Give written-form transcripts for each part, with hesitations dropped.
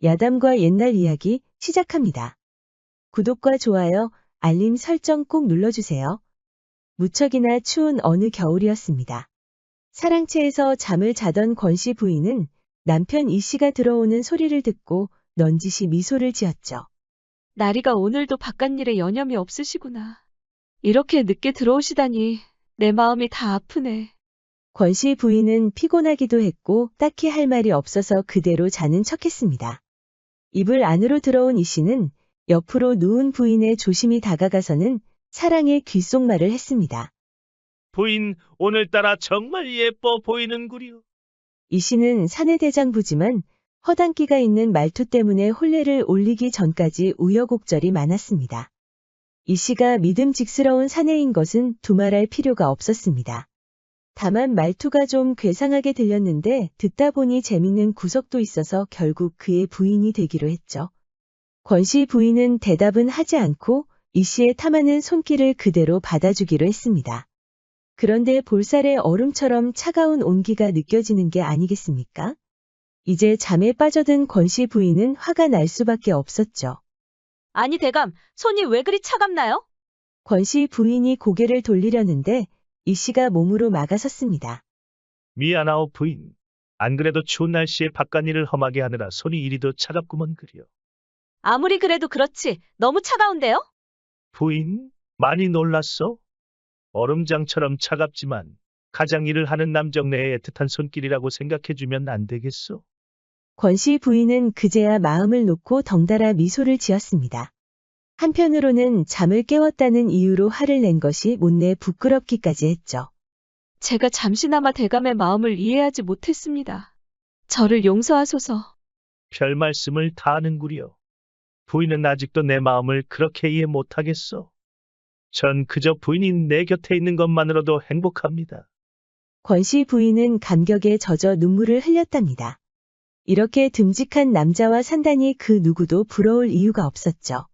야담과 옛날 이야기 시작합니다. 구독과 좋아요, 알림 설정 꼭 눌러주세요. 무척이나 추운 어느 겨울이었습니다. 사랑채에서 잠을 자던 권씨 부인은 남편 이씨가 들어오는 소리를 듣고 넌지시 미소를 지었죠. 나리가 오늘도 바깥일에 여념이 없으시구나. 이렇게 늦게 들어오시다니 내 마음이 다 아프네. 권씨 부인은 피곤하기도 했고 딱히 할 말이 없어서 그대로 자는 척했습니다. 이불 안으로 들어온 이씨는 옆으로 누운 부인의 조심히 다가가서는 사랑의 귓속말을 했습니다. 부인, 오늘따라 정말 예뻐 보이는구려. 이씨는 사내대장부지만 허당기가 있는 말투 때문에 혼례를 올리기 전까지 우여곡절이 많았습니다. 이씨가 믿음직스러운 사내인 것은 두말할 필요가 없었습니다. 다만 말투가 좀 괴상하게 들렸는데 듣다 보니 재밌는 구석도 있어서 결국 그의 부인이 되기로 했죠. 권씨 부인은 대답은 하지 않고 이씨의 탐하는 손길을 그대로 받아주기로 했습니다. 그런데 볼살에 얼음처럼 차가운 온기가 느껴지는 게 아니겠습니까? 이제 잠에 빠져든 권씨 부인은 화가 날 수밖에 없었죠. 아니 대감, 손이 왜 그리 차갑나요? 권씨 부인이 고개를 돌리려는데 이씨가 몸으로 막아섰습니다. 미안하오 부인. 안 그래도 추운 날씨에 바깥일을 험하게 하느라 손이 이리도 차갑구먼 그려. 아무리 그래도 그렇지 너무 차가운데요? 부인, 많이 놀랐어? 얼음장처럼 차갑지만 가장 일을 하는 남정네의 애틋한 손길이라고 생각해주면 안 되겠어? 권씨 부인은 그제야 마음을 놓고 덩달아 미소를 지었습니다. 한편으로는 잠을 깨웠다는 이유로 화를 낸 것이 못내 부끄럽기까지 했죠. 제가 잠시나마 대감의 마음을 이해하지 못했습니다. 저를 용서하소서. 별 말씀을 다 하는구려. 부인은 아직도 내 마음을 그렇게 이해 못하겠어. 전 그저 부인이 내 곁에 있는 것만으로도 행복합니다. 권씨 부인은 감격에 젖어 눈물을 흘렸답니다. 이렇게 듬직한 남자와 산다니 그 누구도 부러울 이유가 없었죠.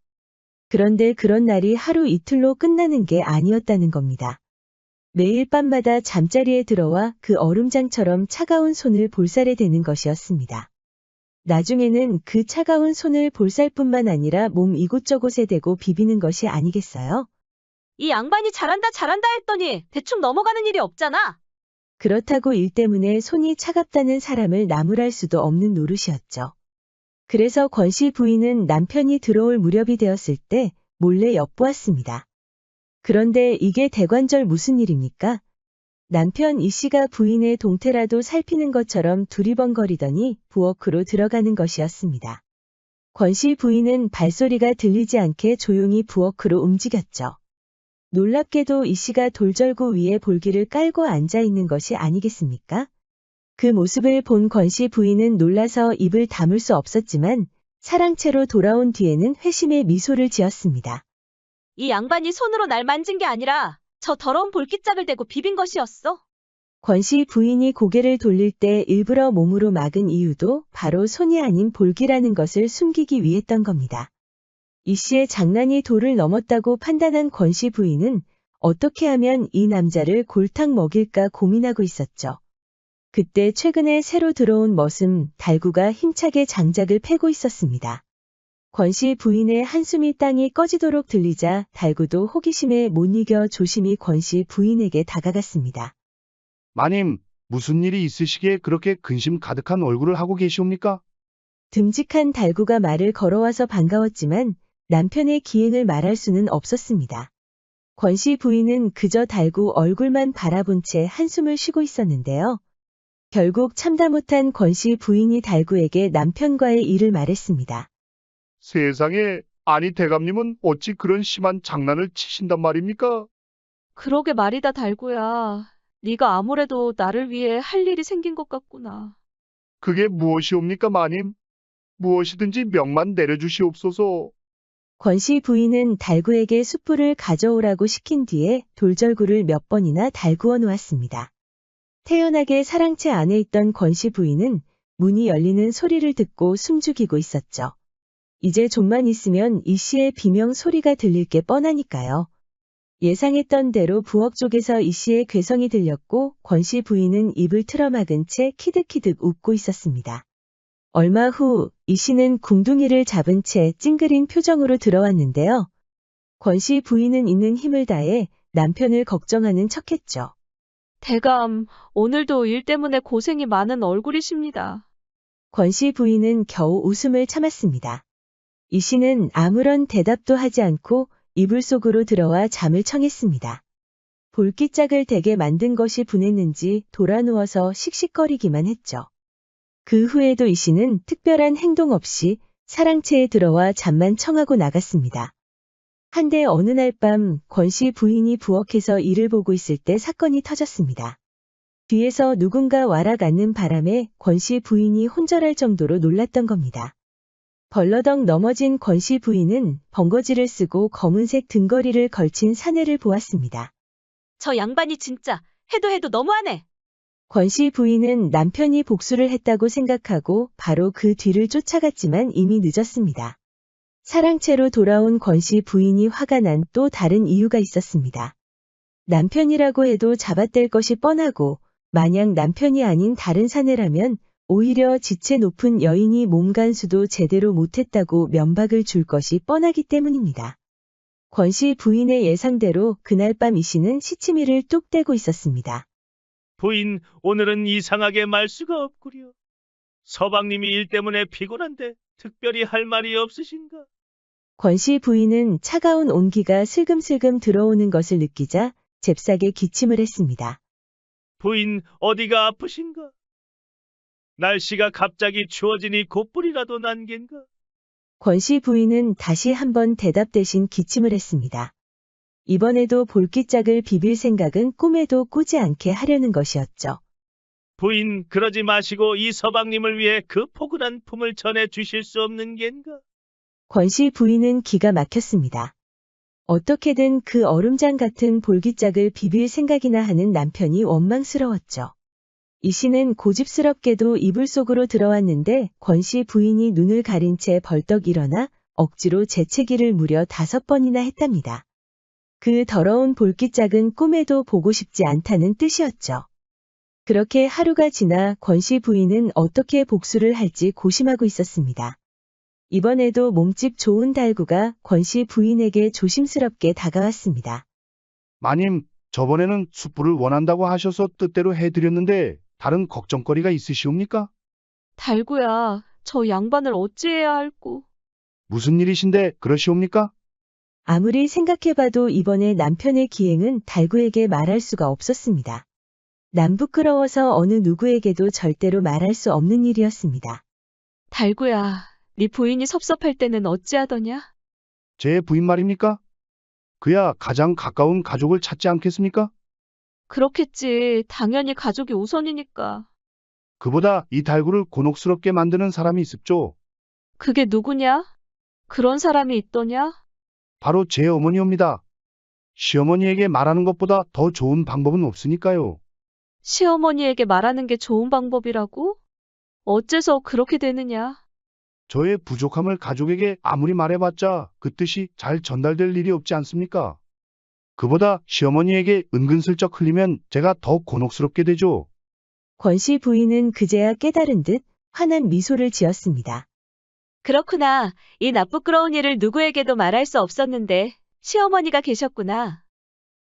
그런데 그런 날이 하루 이틀로 끝나는 게 아니었다는 겁니다. 매일 밤마다 잠자리에 들어와 그 얼음장처럼 차가운 손을 볼살에 대는 것이었습니다. 나중에는 그 차가운 손을 볼살뿐만 아니라 몸 이곳저곳에 대고 비비는 것이 아니겠어요? 이 양반이 잘한다 했더니 대충 넘어가는 일이 없잖아. 그렇다고 일 때문에 손이 차갑다는 사람을 나무랄 수도 없는 노릇이었죠. 그래서 권씨 부인은 남편이 들어올 무렵이 되었을 때 몰래 엿보았습니다. 그런데 이게 대관절 무슨 일입니까? 남편 이씨가 부인의 동태라도 살피는 것처럼 두리번거리더니 부엌으로 들어가는 것이었습니다. 권씨 부인은 발소리가 들리지 않게 조용히 부엌으로 움직였죠. 놀랍게도 이씨가 돌절구 위에 볼기를 깔고 앉아 있는 것이 아니겠습니까? 그 모습을 본 권씨 부인은 놀라서 입을 다물 수 없었지만 사랑채로 돌아온 뒤에는 회심의 미소를 지었습니다. 이 양반이 손으로 날 만진 게 아니라 저 더러운 볼기짝을 대고 비빈 것이었어. 권씨 부인이 고개를 돌릴 때 일부러 몸으로 막은 이유도 바로 손이 아닌 볼기라는 것을 숨기기 위했던 겁니다. 이씨의 장난이 도를 넘었다고 판단한 권씨 부인은 어떻게 하면 이 남자를 골탕 먹일까 고민하고 있었죠. 그때 최근에 새로 들어온 머슴 달구가 힘차게 장작을 패고 있었습니다. 권씨 부인의 한숨이 땅이 꺼지도록 들리자 달구도 호기심에 못 이겨 조심히 권씨 부인에게 다가갔습니다. 마님, 무슨 일이 있으시기에 그렇게 근심 가득한 얼굴을 하고 계시옵니까? 듬직한 달구가 말을 걸어와서 반가웠지만 남편의 기행을 말할 수는 없었습니다. 권씨 부인은 그저 달구 얼굴만 바라본 채 한숨을 쉬고 있었는데요. 결국 참다 못한 권씨 부인이 달구에게 남편과의 일을 말했습니다. 세상에, 아니 대감님은 어찌 그런 심한 장난을 치신단 말입니까? 그러게 말이다 달구야. 네가 아무래도 나를 위해 할 일이 생긴 것 같구나. 그게 무엇이옵니까, 마님? 무엇이든지 명만 내려주시옵소서. 권씨 부인은 달구에게 숯불을 가져오라고 시킨 뒤에 돌절구를 몇 번이나 달구어 놓았습니다. 태연하게 사랑채 안에 있던 권씨 부인은 문이 열리는 소리를 듣고 숨죽이고 있었죠. 이제 좀만 있으면 이씨의 비명 소리가 들릴 게 뻔하니까요. 예상했던 대로 부엌 쪽에서 이씨의 괴성이 들렸고 권씨 부인은 입을 틀어막은 채 키득키득 웃고 있었습니다. 얼마 후 이 씨는 궁둥이를 잡은 채 찡그린 표정으로 들어왔는데요. 권 씨 부인은 있는 힘을 다해 남편을 걱정하는 척했죠. 대감, 오늘도 일 때문에 고생이 많은 얼굴이십니다. 권 씨 부인은 겨우 웃음을 참았습니다. 이 씨는 아무런 대답도 하지 않고 이불 속으로 들어와 잠을 청했습니다. 볼기짝을 대게 만든 것이 분했는지 돌아 누워서 씩씩거리기만 했죠. 그 후에도 이 씨는 특별한 행동 없이 사랑채에 들어와 잠만 청하고 나갔습니다. 한데 어느 날 밤 권 씨 부인이 부엌에서 일을 보고 있을 때 사건이 터졌습니다. 뒤에서 누군가 와락 앉는 바람에 권 씨 부인이 혼절할 정도로 놀랐던 겁니다. 벌러덩 넘어진 권 씨 부인은 번거지를 쓰고 검은색 등걸이를 걸친 사내를 보았습니다. 저 양반이 진짜 해도 너무하네. 권 씨 부인은 남편이 복수를 했다고 생각하고 바로 그 뒤를 쫓아갔지만 이미 늦었습니다. 사랑채로 돌아온 권 씨 부인이 화가 난 또 다른 이유가 있었습니다. 남편이라고 해도 잡아댈 것이 뻔하고 만약 남편이 아닌 다른 사내라면 오히려 지체 높은 여인이 몸간수도 제대로 못했다고 면박을 줄 것이 뻔하기 때문입니다. 권 씨 부인의 예상대로 그날 밤 이 씨는 시치미를 뚝 떼고 있었습니다. 부인, 오늘은 이상하게 말수가 없구려. 서방님이 일 때문에 피곤한데 특별히 할 말이 없으신가? 권 씨 부인은 차가운 온기가 슬금슬금 들어오는 것을 느끼자 잽싸게 기침을 했습니다. 부인, 어디가 아프신가? 날씨가 갑자기 추워지니 곧불이라도 난 겐가? 권 씨 부인은 다시 한번 대답 대신 기침을 했습니다. 이번에도 볼기짝을 비빌 생각은 꿈에도 꾸지 않게 하려는 것이었죠. 부인, 그러지 마시고 이 서방님을 위해 그 포근한 품을 전해 주실 수 없는 겐가? 권 씨 부인은 기가 막혔습니다. 어떻게든 그 얼음장 같은 볼기짝을 비빌 생각이나 하는 남편이 원망스러웠죠. 이 씨는 고집스럽게도 이불 속으로 들어왔는데 권 씨 부인이 눈을 가린 채 벌떡 일어나 억지로 재채기를 무려 5번이나 했답니다. 그 더러운 볼기짝은 꿈에도 보고 싶지 않다는 뜻이었죠. 그렇게 하루가 지나 권 씨 부인은 어떻게 복수를 할지 고심하고 있었습니다. 이번에도 몸집 좋은 달구가 권 씨 부인에게 조심스럽게 다가왔습니다. 마님, 저번에는 숯불을 원한다고 하셔서 뜻대로 해드렸는데 다른 걱정거리가 있으시옵니까? 달구야, 저 양반을 어찌해야 할꼬. 무슨 일이신데 그러시옵니까? 아무리 생각해봐도 이번에 남편의 기행은 달구에게 말할 수가 없었습니다. 남부끄러워서 어느 누구에게도 절대로 말할 수 없는 일이었습니다. 달구야, 네 부인이 섭섭할 때는 어찌하더냐? 제 부인 말입니까? 그야 가장 가까운 가족을 찾지 않겠습니까? 그렇겠지. 당연히 가족이 우선이니까. 그보다 이 달구를 곤혹스럽게 만드는 사람이 있습죠. 그게 누구냐? 그런 사람이 있더냐? 바로 제 어머니옵니다. 시어머니에게 말하는 것보다 더 좋은 방법은 없으니까요. 시어머니에게 말하는 게 좋은 방법이라고? 어째서 그렇게 되느냐? 저의 부족함을 가족에게 아무리 말해봤자 그 뜻이 잘 전달될 일이 없지 않습니까? 그보다 시어머니에게 은근슬쩍 흘리면 제가 더 곤혹스럽게 되죠. 권 씨 부인은 그제야 깨달은 듯 환한 미소를 지었습니다. 그렇구나. 이 나쁘끄러운 일을 누구에게도 말할 수 없었는데 시어머니가 계셨구나.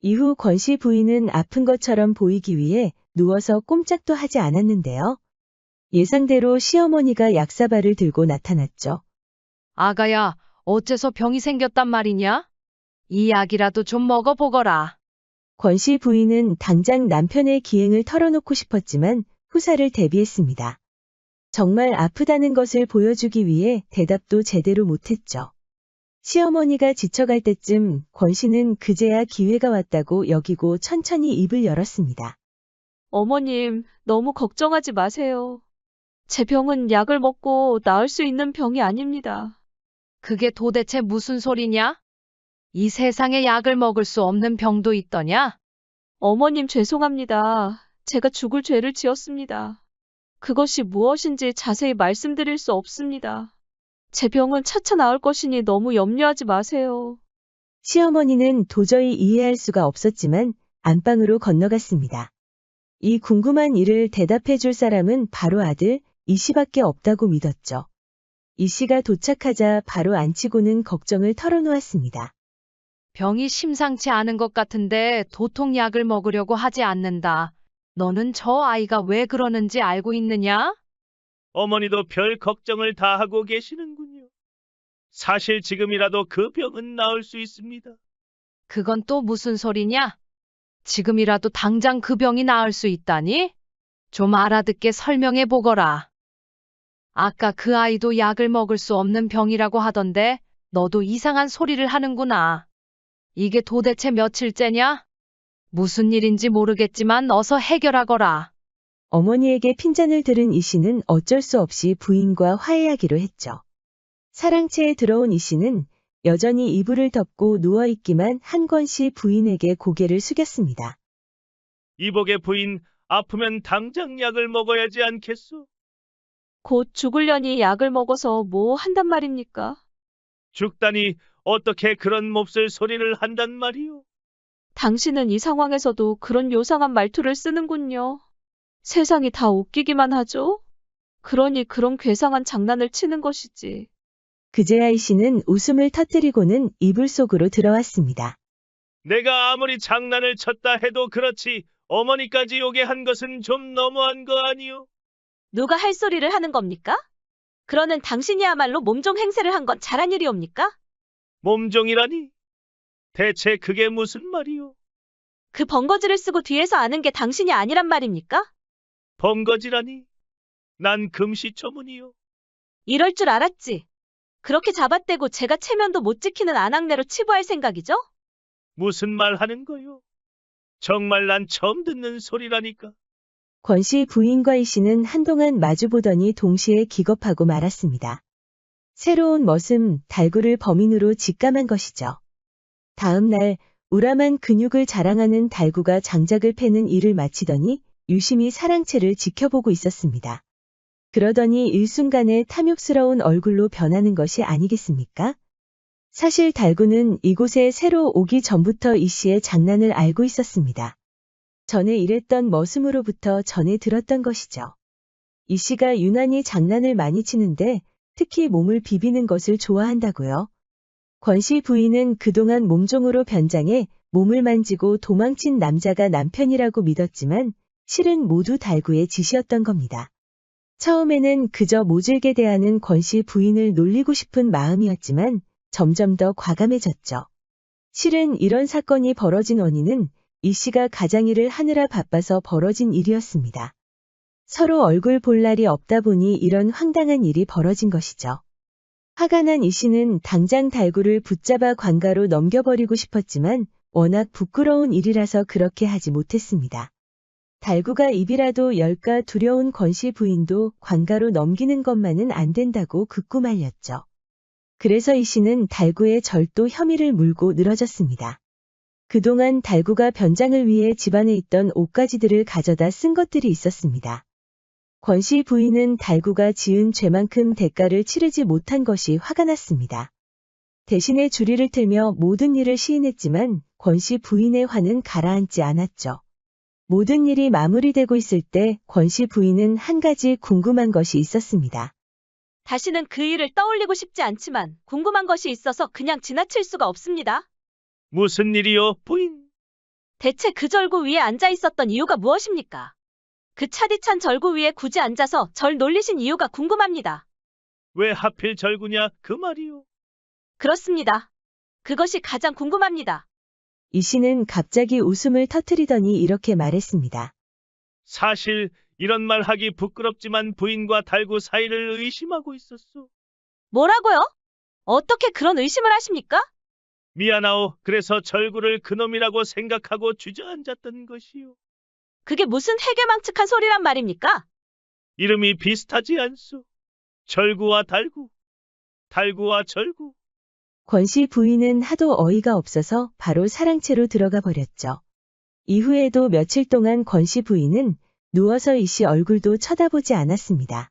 이후 권 씨 부인은 아픈 것처럼 보이기 위해 누워서 꼼짝도 하지 않았는데요. 예상대로 시어머니가 약사발을 들고 나타났죠. 아가야, 어째서 병이 생겼단 말이냐? 이 약이라도 좀 먹어보거라. 권 씨 부인은 당장 남편의 기행을 털어놓고 싶었지만 후사를 대비했습니다. 정말 아프다는 것을 보여주기 위해 대답도 제대로 못했죠. 시어머니가 지쳐갈 때쯤 권 씨는 그제야 기회가 왔다고 여기고 천천히 입을 열었습니다. 어머님, 너무 걱정하지 마세요. 제 병은 약을 먹고 나을 수 있는 병이 아닙니다. 그게 도대체 무슨 소리냐? 이 세상에 약을 먹을 수 없는 병도 있더냐? 어머님 죄송합니다. 제가 죽을 죄를 지었습니다. 그것이 무엇인지 자세히 말씀드릴 수 없습니다. 제 병은 차차 나을 것이니 너무 염려하지 마세요. 시어머니는 도저히 이해할 수가 없었지만 안방으로 건너갔습니다. 이 궁금한 일을 대답해 줄 사람은 바로 아들 이 씨밖에 없다고 믿었죠. 이 씨가 도착하자 바로 앉히고는 걱정을 털어놓았습니다. 병이 심상치 않은 것 같은데 도통약을 먹으려고 하지 않는다. 너는 저 아이가 왜 그러는지 알고 있느냐? 어머니도 별 걱정을 다 하고 계시는군요. 사실 지금이라도 그 병은 나을 수 있습니다. 그건 또 무슨 소리냐? 지금이라도 당장 그 병이 나을 수 있다니? 좀 알아듣게 설명해 보거라. 아까 그 아이도 약을 먹을 수 없는 병이라고 하던데 너도 이상한 소리를 하는구나. 이게 도대체 며칠째냐? 무슨 일인지 모르겠지만 어서 해결하거라. 어머니에게 핀잔을 들은 이 씨는 어쩔 수 없이 부인과 화해하기로 했죠. 사랑채에 들어온 이 씨는 여전히 이불을 덮고 누워있기만 한 권씨 부인에게 고개를 숙였습니다. 이복의 부인, 아프면 당장 약을 먹어야지 않겠소? 곧 죽으려니 약을 먹어서 뭐 한단 말입니까? 죽다니 어떻게 그런 몹쓸 소리를 한단 말이오? 당신은 이 상황에서도 그런 요상한 말투를 쓰는군요. 세상이 다 웃기기만 하죠? 그러니 그런 괴상한 장난을 치는 것이지. 그제야 이 씨는 웃음을 터뜨리고는 이불 속으로 들어왔습니다. 내가 아무리 장난을 쳤다 해도 그렇지 어머니까지 오게 한 것은 좀 너무한 거 아니오? 누가 할 소리를 하는 겁니까? 그러는 당신이야말로 몸종 행세를 한 건 잘한 일이옵니까? 몸종이라니? 대체 그게 무슨 말이오? 그 번거지를 쓰고 뒤에서 아는 게 당신이 아니란 말입니까? 번거지라니? 난 금시초문이오. 이럴 줄 알았지. 그렇게 잡아떼고 제가 체면도 못 지키는 안악내로 치부할 생각이죠? 무슨 말 하는 거요? 정말 난 처음 듣는 소리라니까. 권씨 부인과 이 씨는 한동안 마주보더니 동시에 기겁하고 말았습니다. 새로운 머슴, 달구를 범인으로 직감한 것이죠. 다음 날 우람한 근육을 자랑하는 달구가 장작을 패는 일을 마치더니 유심히 사랑채를 지켜보고 있었습니다. 그러더니 일순간에 탐욕스러운 얼굴로 변하는 것이 아니겠습니까? 사실 달구는 이곳에 새로 오기 전부터 이 씨의 장난을 알고 있었습니다. 전에 일했던 머슴으로부터 전해 들었던 것이죠. 이 씨가 유난히 장난을 많이 치는데 특히 몸을 비비는 것을 좋아한다고요. 권씨 부인은 그동안 몸종으로 변장해 몸을 만지고 도망친 남자가 남편이라고 믿었지만 실은 모두 달구의 짓이었던 겁니다. 처음에는 그저 모질게 대하는 권씨 부인을 놀리고 싶은 마음이었지만 점점 더 과감해졌죠. 실은 이런 사건이 벌어진 원인은 이 씨가 가장일을 하느라 바빠서 벌어진 일이었습니다. 서로 얼굴 볼 날이 없다 보니 이런 황당한 일이 벌어진 것이죠. 화가 난 이 씨는 당장 달구를 붙잡아 관가로 넘겨버리고 싶었지만 워낙 부끄러운 일이라서 그렇게 하지 못했습니다. 달구가 입이라도 열까 두려운 권씨 부인도 관가로 넘기는 것만은 안 된다고 극구 말렸죠. 그래서 이 씨는 달구의 절도 혐의를 물고 늘어졌습니다. 그동안 달구가 변장을 위해 집안에 있던 옷가지들을 가져다 쓴 것들이 있었습니다. 권씨 부인은 달구가 지은 죄만큼 대가를 치르지 못한 것이 화가 났습니다. 대신에 주리를 틀며 모든 일을 시인했지만 권씨 부인의 화는 가라앉지 않았죠. 모든 일이 마무리되고 있을 때 권씨 부인은 한 가지 궁금한 것이 있었습니다. 다시는 그 일을 떠올리고 싶지 않지만 궁금한 것이 있어서 그냥 지나칠 수가 없습니다. 무슨 일이요, 부인? 대체 그 절구 위에 앉아 있었던 이유가 무엇입니까? 그 차디찬 절구 위에 굳이 앉아서 절 놀리신 이유가 궁금합니다. 왜 하필 절구냐, 그 말이요? 그렇습니다. 그것이 가장 궁금합니다. 이 씨는 갑자기 웃음을 터뜨리더니 이렇게 말했습니다. 사실 이런 말 하기 부끄럽지만 부인과 달구 사이를 의심하고 있었소. 뭐라고요? 어떻게 그런 의심을 하십니까? 미안하오. 그래서 절구를 그놈이라고 생각하고 주저앉았던 것이요. 그게 무슨 해괴망측한 소리란 말입니까? 이름이 비슷하지 않소? 절구와 달구, 달구와 절구. 권씨 부인은 하도 어이가 없어서 바로 사랑채로 들어가 버렸죠. 이후에도 며칠 동안 권씨 부인은 누워서 이 씨 얼굴도 쳐다보지 않았습니다.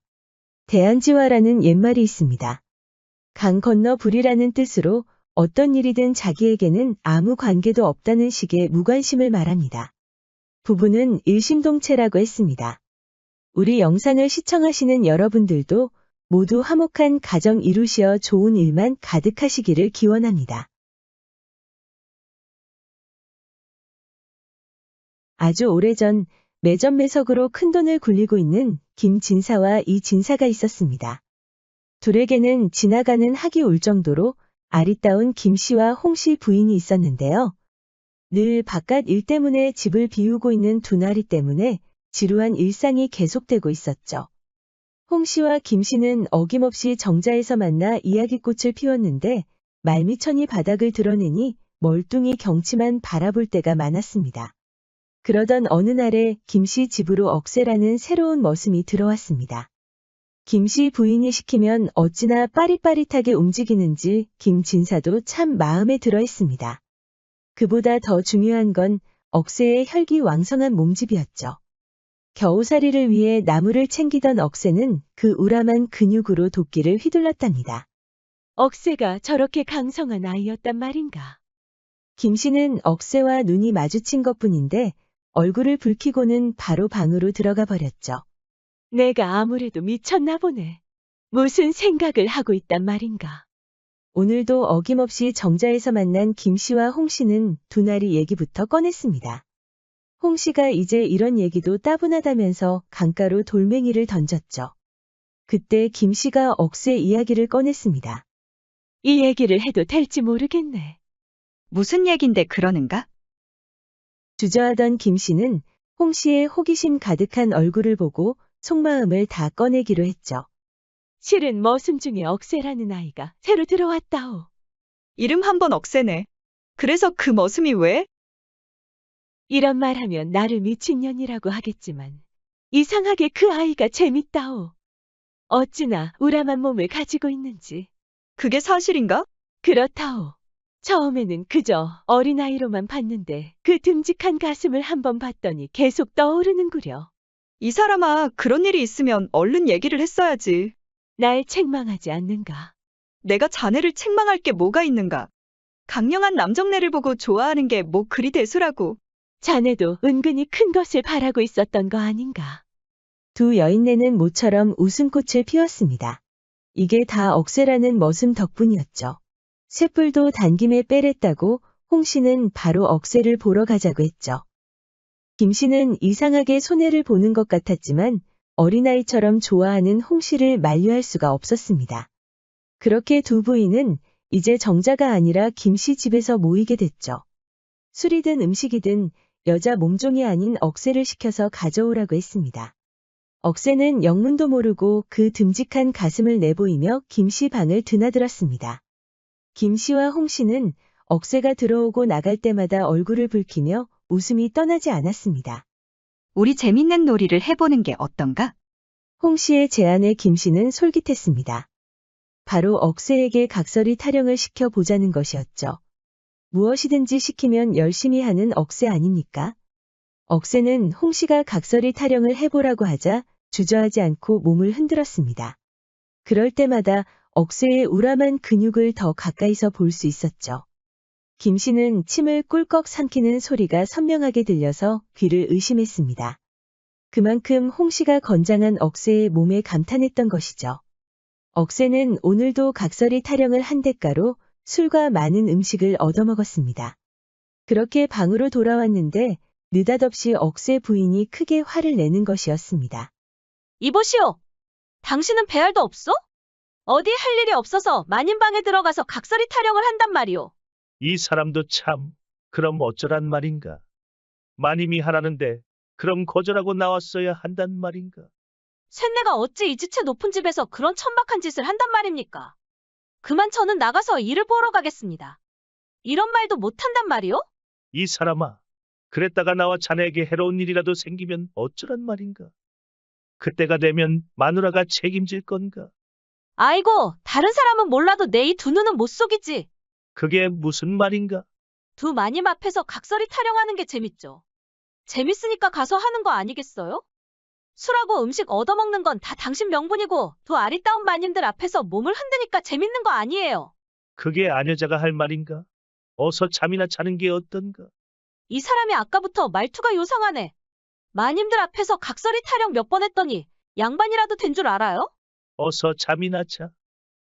대안지화라는 옛말이 있습니다. 강 건너 불이라는 뜻으로 어떤 일이든 자기에게는 아무 관계도 없다는 식의 무관심을 말합니다. 부부는 일심동체라고 했습니다. 우리 영상을 시청하시는 여러분들도 모두 화목한 가정 이루시어 좋은 일만 가득하시기를 기원합니다. 아주 오래전 매점매석으로 큰돈을 굴리고 있는 김진사와 이진사가 있었습니다. 둘에게는 지나가는 학이 올 정도로 아리따운 김씨와 홍씨 부인이 있었는데요. 늘 바깥 일 때문에 집을 비우고 있는 두 나리 때문에 지루한 일상이 계속되고 있었죠. 홍씨와 김씨는 어김없이 정자에서 만나 이야기꽃을 피웠는데 말미천이 바닥을 드러내니 멀뚱히 경치만 바라볼 때가 많았습니다. 그러던 어느 날에 김씨 집으로 억새라는 새로운 머슴이 들어왔습니다. 김씨 부인이 시키면 어찌나 빠릿빠릿하게 움직이는지 김진사도 참 마음에 들어 했습니다. 그보다 더 중요한 건 억새의 혈기왕성한 몸집이었죠. 겨우살이를 위해 나무를 챙기던 억새는 그 우람한 근육으로 도끼를 휘둘렀답니다. 억새가 저렇게 강성한 아이였단 말인가. 김씨는 억새와 눈이 마주친 것뿐인데 얼굴을 붉히고는 바로 방으로 들어가 버렸죠. 내가 아무래도 미쳤나 보네. 무슨 생각을 하고 있단 말인가. 오늘도 어김없이 정자에서 만난 김씨와 홍씨는 두 나리 얘기부터 꺼냈습니다. 홍씨가 이제 이런 얘기도 따분하다면서 강가로 돌멩이를 던졌죠. 그때 김씨가 억새 이야기를 꺼냈습니다. 이 얘기를 해도 될지 모르겠네. 무슨 얘긴데 그러는가? 주저하던 김씨는 홍씨의 호기심 가득한 얼굴을 보고 속마음을 다 꺼내기로 했죠. 실은 머슴 중에 억새라는 아이가 새로 들어왔다오. 이름 한번 억세네. 그래서 그 머슴이 왜? 이런 말하면 나를 미친년이라고 하겠지만 이상하게 그 아이가 재밌다오. 어찌나 우람한 몸을 가지고 있는지. 그게 사실인가? 그렇다오. 처음에는 그저 어린아이로만 봤는데 그 듬직한 가슴을 한번 봤더니 계속 떠오르는구려. 이 사람아, 그런 일이 있으면 얼른 얘기를 했어야지. 날 책망하지 않는가. 내가 자네를 책망할 게 뭐가 있는가? 강령한 남정네를 보고 좋아하는 게 뭐 그리 대수라고. 자네도 은근히 큰 것을 바라고 있었던 거 아닌가. 두 여인네는 모처럼 웃음꽃을 피웠습니다. 이게 다 억새라는 머슴 덕분이었죠. 쇳불도 단김에 빼랬다고 홍씨는 바로 억새를 보러 가자고 했죠. 김씨는 이상하게 손해를 보는 것 같았지만 어린아이처럼 좋아하는 홍씨를 만류할 수가 없었습니다. 그렇게 두 부인은 이제 정자가 아니라 김씨 집에서 모이게 됐죠. 술이든 음식이든 여자 몸종이 아닌 억새를 시켜서 가져오라고 했습니다. 억새는 영문도 모르고 그 듬직한 가슴을 내보이며 김씨 방을 드나들었습니다. 김씨와 홍씨는 억새가 들어오고 나갈 때마다 얼굴을 붉히며 웃음이 떠나지 않았습니다. 우리 재밌는 놀이를 해보는 게 어떤가? 홍씨의 제안에 김씨는 솔깃했습니다. 바로 억새에게 각설이 타령을 시켜보자는 것이었죠. 무엇이든지 시키면 열심히 하는 억새 아닙니까? 억새는 홍씨가 각설이 타령을 해보라고 하자 주저하지 않고 몸을 흔들었습니다. 그럴 때마다 억새의 우람한 근육을 더 가까이서 볼 수 있었죠. 김씨는 침을 꿀꺽 삼키는 소리가 선명하게 들려서 귀를 의심했습니다. 그만큼 홍씨가 건장한 억새의 몸에 감탄했던 것이죠. 억새는 오늘도 각설이 타령을 한 대가로 술과 많은 음식을 얻어먹었습니다. 그렇게 방으로 돌아왔는데 느닷없이 억새 부인이 크게 화를 내는 것이었습니다. 이보시오. 당신은 배알도 없어? 어디 할 일이 없어서 만인방에 들어가서 각설이 타령을 한단 말이오. 이 사람도 참, 그럼 어쩌란 말인가. 마님이 하라는데 그럼 거절하고 나왔어야 한단 말인가. 쇳내가 어찌 이 지체 높은 집에서 그런 천박한 짓을 한단 말입니까? 그만 저는 나가서 일을 보러 가겠습니다. 이런 말도 못한단 말이오? 이 사람아, 그랬다가 나와 자네에게 해로운 일이라도 생기면 어쩌란 말인가. 그때가 되면 마누라가 책임질 건가. 아이고, 다른 사람은 몰라도 내 이 두 눈은 못 속이지. 그게 무슨 말인가? 두 마님 앞에서 각설이 타령하는 게 재밌죠. 재밌으니까 가서 하는 거 아니겠어요? 술하고 음식 얻어먹는 건 다 당신 명분이고 두 아리따운 마님들 앞에서 몸을 흔드니까 재밌는 거 아니에요. 그게 아녀자가 할 말인가? 어서 잠이나 자는 게 어떤가? 이 사람이 아까부터 말투가 요상하네. 마님들 앞에서 각설이 타령 몇 번 했더니 양반이라도 된 줄 알아요? 어서 잠이나 자.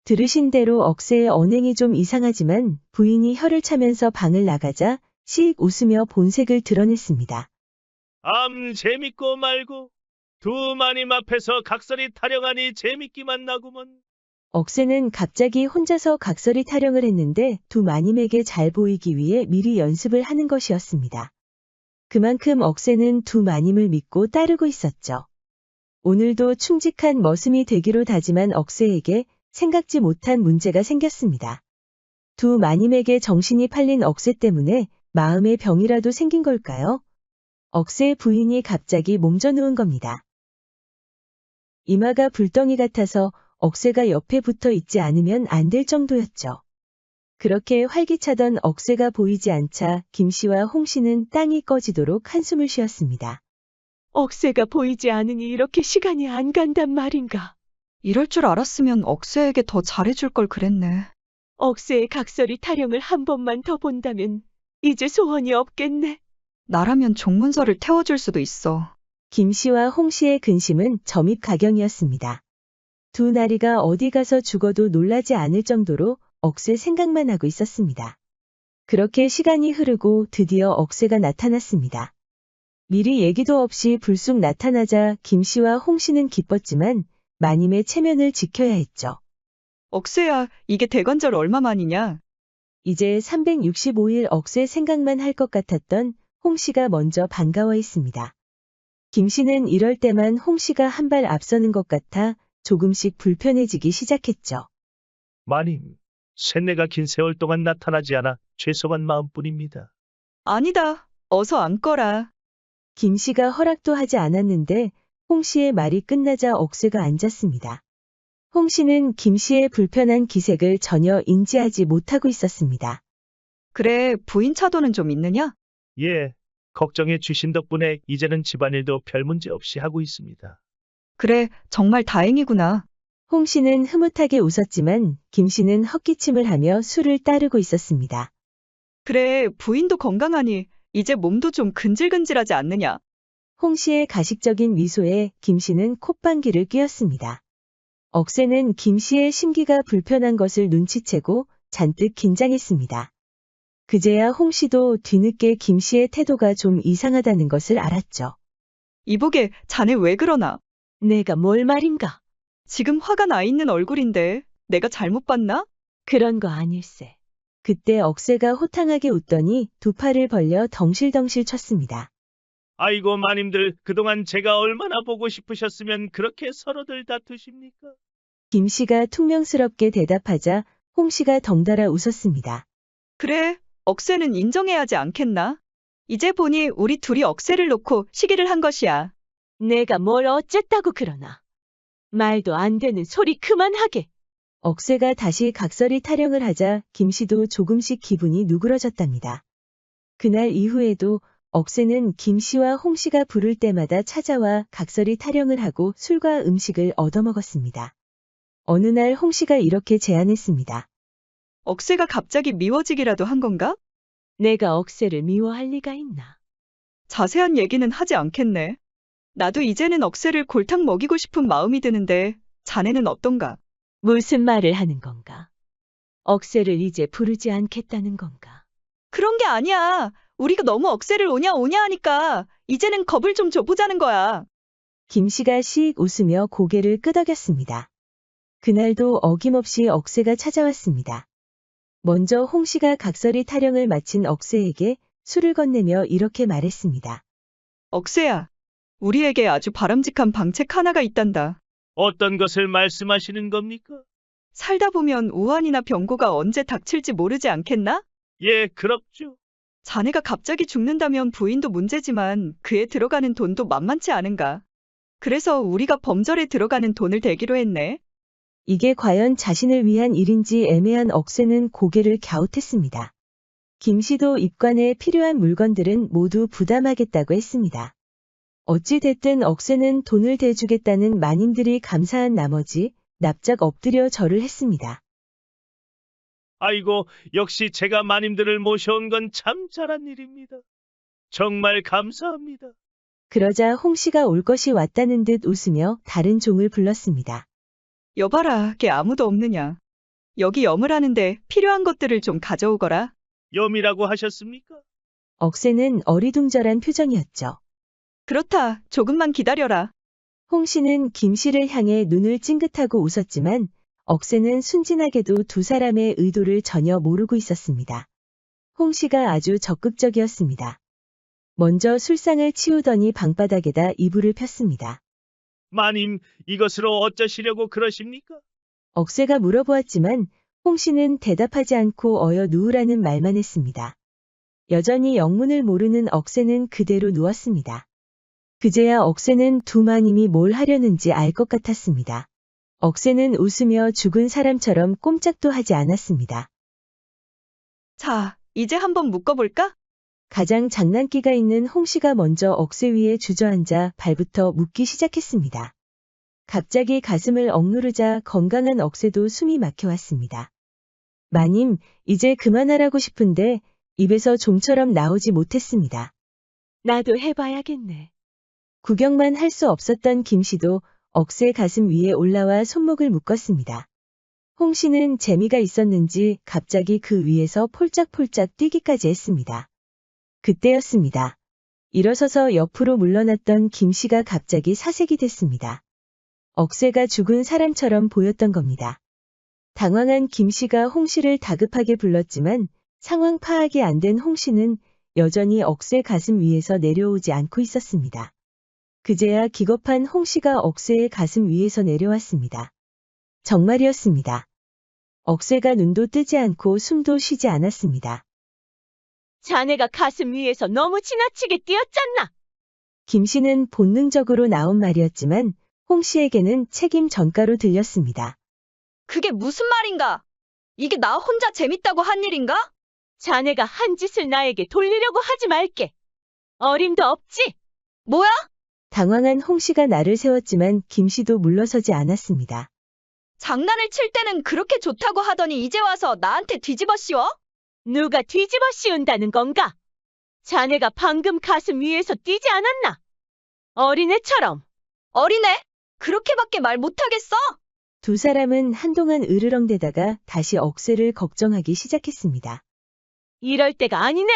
들으신 대로 억새의 언행이 좀 이상하지만 부인이 혀를 차면서 방을 나가자 씩 웃으며 본색을 드러냈습니다. 재밌고 말고 두 마님 앞에서 각설이 타령하니 재밌기만 나구먼. 억새는 갑자기 혼자서 각설이 타령을 했는데 두 마님에게 잘 보이기 위해 미리 연습을 하는 것이었습니다. 그만큼 억새는 두 마님을 믿고 따르고 있었죠. 오늘도 충직한 머슴이 되기로 다짐한 억새에게 생각지 못한 문제가 생겼습니다. 두 마님에게 정신이 팔린 억새 때문에 마음의 병이라도 생긴 걸까요? 억새의 부인이 갑자기 몸져 누운 겁니다. 이마가 불덩이 같아서 억새가 옆에 붙어 있지 않으면 안 될 정도였죠. 그렇게 활기차던 억새가 보이지 않자 김씨와 홍씨는 땅이 꺼지도록 한숨을 쉬었습니다. 억새가 보이지 않으니 이렇게 시간이 안 간단 말인가. 이럴 줄 알았으면 억새에게 더 잘해줄 걸 그랬네. 억새의 각설이 타령을 한 번만 더 본다면 이제 소원이 없겠네. 나라면 종문서를 태워줄 수도 있어. 김씨와 홍씨의 근심은 점입가경이었습니다. 두 나리가 어디 가서 죽어도 놀라지 않을 정도로 억새 생각만 하고 있었습니다. 그렇게 시간이 흐르고 드디어 억새가 나타났습니다. 미리 얘기도 없이 불쑥 나타나자 김씨와 홍씨는 기뻤지만 마님의 체면을 지켜야 했죠. 억새야, 이게 대관절 얼마만이냐? 이제 365일 억새 생각만 할 것 같았던 홍씨가 먼저 반가워했습니다. 김씨는 이럴 때만 홍씨가 한 발 앞서는 것 같아 조금씩 불편해지기 시작했죠. 마님, 쇳내가 긴 세월 동안 나타나지 않아 죄송한 마음뿐입니다. 아니다. 어서 앉거라. 김씨가 허락도 하지 않았는데 홍씨의 말이 끝나자 억새가 앉았습니다. 홍씨는 김씨의 불편한 기색을 전혀 인지하지 못하고 있었습니다. 그래, 부인 차도는 좀 있느냐? 예, 걱정해 주신 덕분에 이제는 집안일도 별 문제 없이 하고 있습니다. 그래, 정말 다행이구나. 홍씨는 흐뭇하게 웃었지만 김씨는 헛기침을 하며 술을 따르고 있었습니다. 그래, 부인도 건강하니 이제 몸도 좀 근질근질하지 않느냐? 홍씨의 가식적인 미소에 김씨는 콧방귀를 뀌었습니다. 억새는 김씨의 심기가 불편한 것을 눈치채고 잔뜩 긴장했습니다. 그제야 홍씨도 뒤늦게 김씨의 태도가 좀 이상하다는 것을 알았죠. 이보게, 자네 왜 그러나? 내가 뭘 말인가. 지금 화가 나 있는 얼굴인데 내가 잘못 봤나? 그런 거 아닐세. 그때 억새가 호탕하게 웃더니 두 팔을 벌려 덩실덩실 쳤습니다. 아이고 마님들, 그동안 제가 얼마나 보고 싶으셨으면 그렇게 서로들 다투십니까? 김씨가 퉁명스럽게 대답하자 홍씨가 덩달아 웃었습니다. 그래, 억새는 인정해야 하지 않겠나? 이제 보니 우리 둘이 억새를 놓고 시기를 한 것이야. 내가 뭘 어쨌다고 그러나. 말도 안 되는 소리 그만하게. 억새가 다시 각설이 타령을 하자 김씨도 조금씩 기분이 누그러졌답니다. 그날 이후에도 억새는 김씨와 홍씨가 부를 때마다 찾아와 각설이 타령을 하고 술과 음식을 얻어먹었습니다. 어느 날 홍씨가 이렇게 제안했습니다. 억새가 갑자기 미워지기라도 한 건가? 내가 억새를 미워할 리가 있나. 자세한 얘기는 하지 않겠네. 나도 이제는 억새를 골탕 먹이고 싶은 마음이 드는데 자네는 어떤가? 무슨 말을 하는 건가? 억새를 이제 부르지 않겠다는 건가? 그런 게 아니야. 우리가 너무 억새를 오냐 하니까 이제는 겁을 좀 줘보자는 거야. 김씨가 씩 웃으며 고개를 끄덕였습니다. 그날도 어김없이 억새가 찾아왔습니다. 먼저 홍씨가 각설이 타령을 마친 억새에게 술을 건네며 이렇게 말했습니다. 억새야, 우리에게 아주 바람직한 방책 하나가 있단다. 어떤 것을 말씀하시는 겁니까? 살다 보면 우환이나 병고가 언제 닥칠지 모르지 않겠나? 예, 그렇죠. 자네가 갑자기 죽는다면 부인도 문제지만 그에 들어가는 돈도 만만치 않은가. 그래서 우리가 범절에 들어가는 돈을 대기로 했네. 이게 과연 자신을 위한 일인지 애매한 억새는 고개를 갸웃했습니다. 김씨도 입관에 필요한 물건들은 모두 부담하겠다고 했습니다. 어찌 됐든 억새는 돈을 대주겠다는 마님들이 감사한 나머지 납작 엎드려 절을 했습니다. 아이고, 역시 제가 마님들을 모셔온 건 참 잘한 일입니다. 정말 감사합니다. 그러자 홍 씨가 올 것이 왔다는 듯 웃으며 다른 종을 불렀습니다. 여봐라, 걔 아무도 없느냐. 여기 염을 하는데 필요한 것들을 좀 가져오거라. 염이라고 하셨습니까? 억새는 어리둥절한 표정이었죠. 그렇다, 조금만 기다려라. 홍 씨는 김 씨를 향해 눈을 찡긋하고 웃었지만 억새는 순진하게도 두 사람의 의도를 전혀 모르고 있었습니다. 홍 씨가 아주 적극적이었습니다. 먼저 술상을 치우더니 방바닥에다 이불을 폈습니다. 마님, 이것으로 어쩌시려고 그러십니까? 억새가 물어보았지만 홍 씨는 대답하지 않고 어여 누우라는 말만 했습니다. 여전히 영문을 모르는 억새는 그대로 누웠습니다. 그제야 억새는 두 마님이 뭘 하려는지 알 것 같았습니다. 억새는 웃으며 죽은 사람처럼 꼼짝도 하지 않았습니다. 자, 이제 한번 묶어볼까? 가장 장난기가 있는 홍 씨가 먼저 억새 위에 주저앉아 발부터 묶기 시작했습니다. 갑자기 가슴을 억누르자 건강한 억새도 숨이 막혀왔습니다. 마님, 이제 그만하라고 싶은데 입에서 좀처럼 나오지 못했습니다. 나도 해봐야겠네. 구경만 할 수 없었던 김 씨도 억새 가슴 위에 올라와 손목을 묶었습니다. 홍 씨는 재미가 있었는지 갑자기 그 위에서 폴짝폴짝 뛰기까지 했습니다. 그때였습니다. 일어서서 옆으로 물러났던 김 씨가 갑자기 사색이 됐습니다. 억새가 죽은 사람처럼 보였던 겁니다. 당황한 김 씨가 홍 씨를 다급하게 불렀지만 상황 파악이 안 된 홍 씨는 여전히 억새 가슴 위에서 내려오지 않고 있었습니다. 그제야 기겁한 홍 씨가 억새의 가슴 위에서 내려왔습니다. 정말이었습니다. 억새가 눈도 뜨지 않고 숨도 쉬지 않았습니다. 자네가 가슴 위에서 너무 지나치게 뛰었잖나. 김 씨는 본능적으로 나온 말이었지만 홍 씨에게는 책임 전가로 들렸습니다. 그게 무슨 말인가? 이게 나 혼자 재밌다고 한 일인가? 자네가 한 짓을 나에게 돌리려고 하지 말게. 어림도 없지? 뭐야? 당황한 홍 씨가 날을 세웠지만 김 씨도 물러서지 않았습니다. 장난을 칠 때는 그렇게 좋다고 하더니 이제 와서 나한테 뒤집어 씌워? 누가 뒤집어 씌운다는 건가? 자네가 방금 가슴 위에서 뛰지 않았나? 어린애처럼. 어린애? 그렇게밖에 말 못하겠어? 두 사람은 한동안 으르렁대다가 다시 억새를 걱정하기 시작했습니다. 이럴 때가 아니네.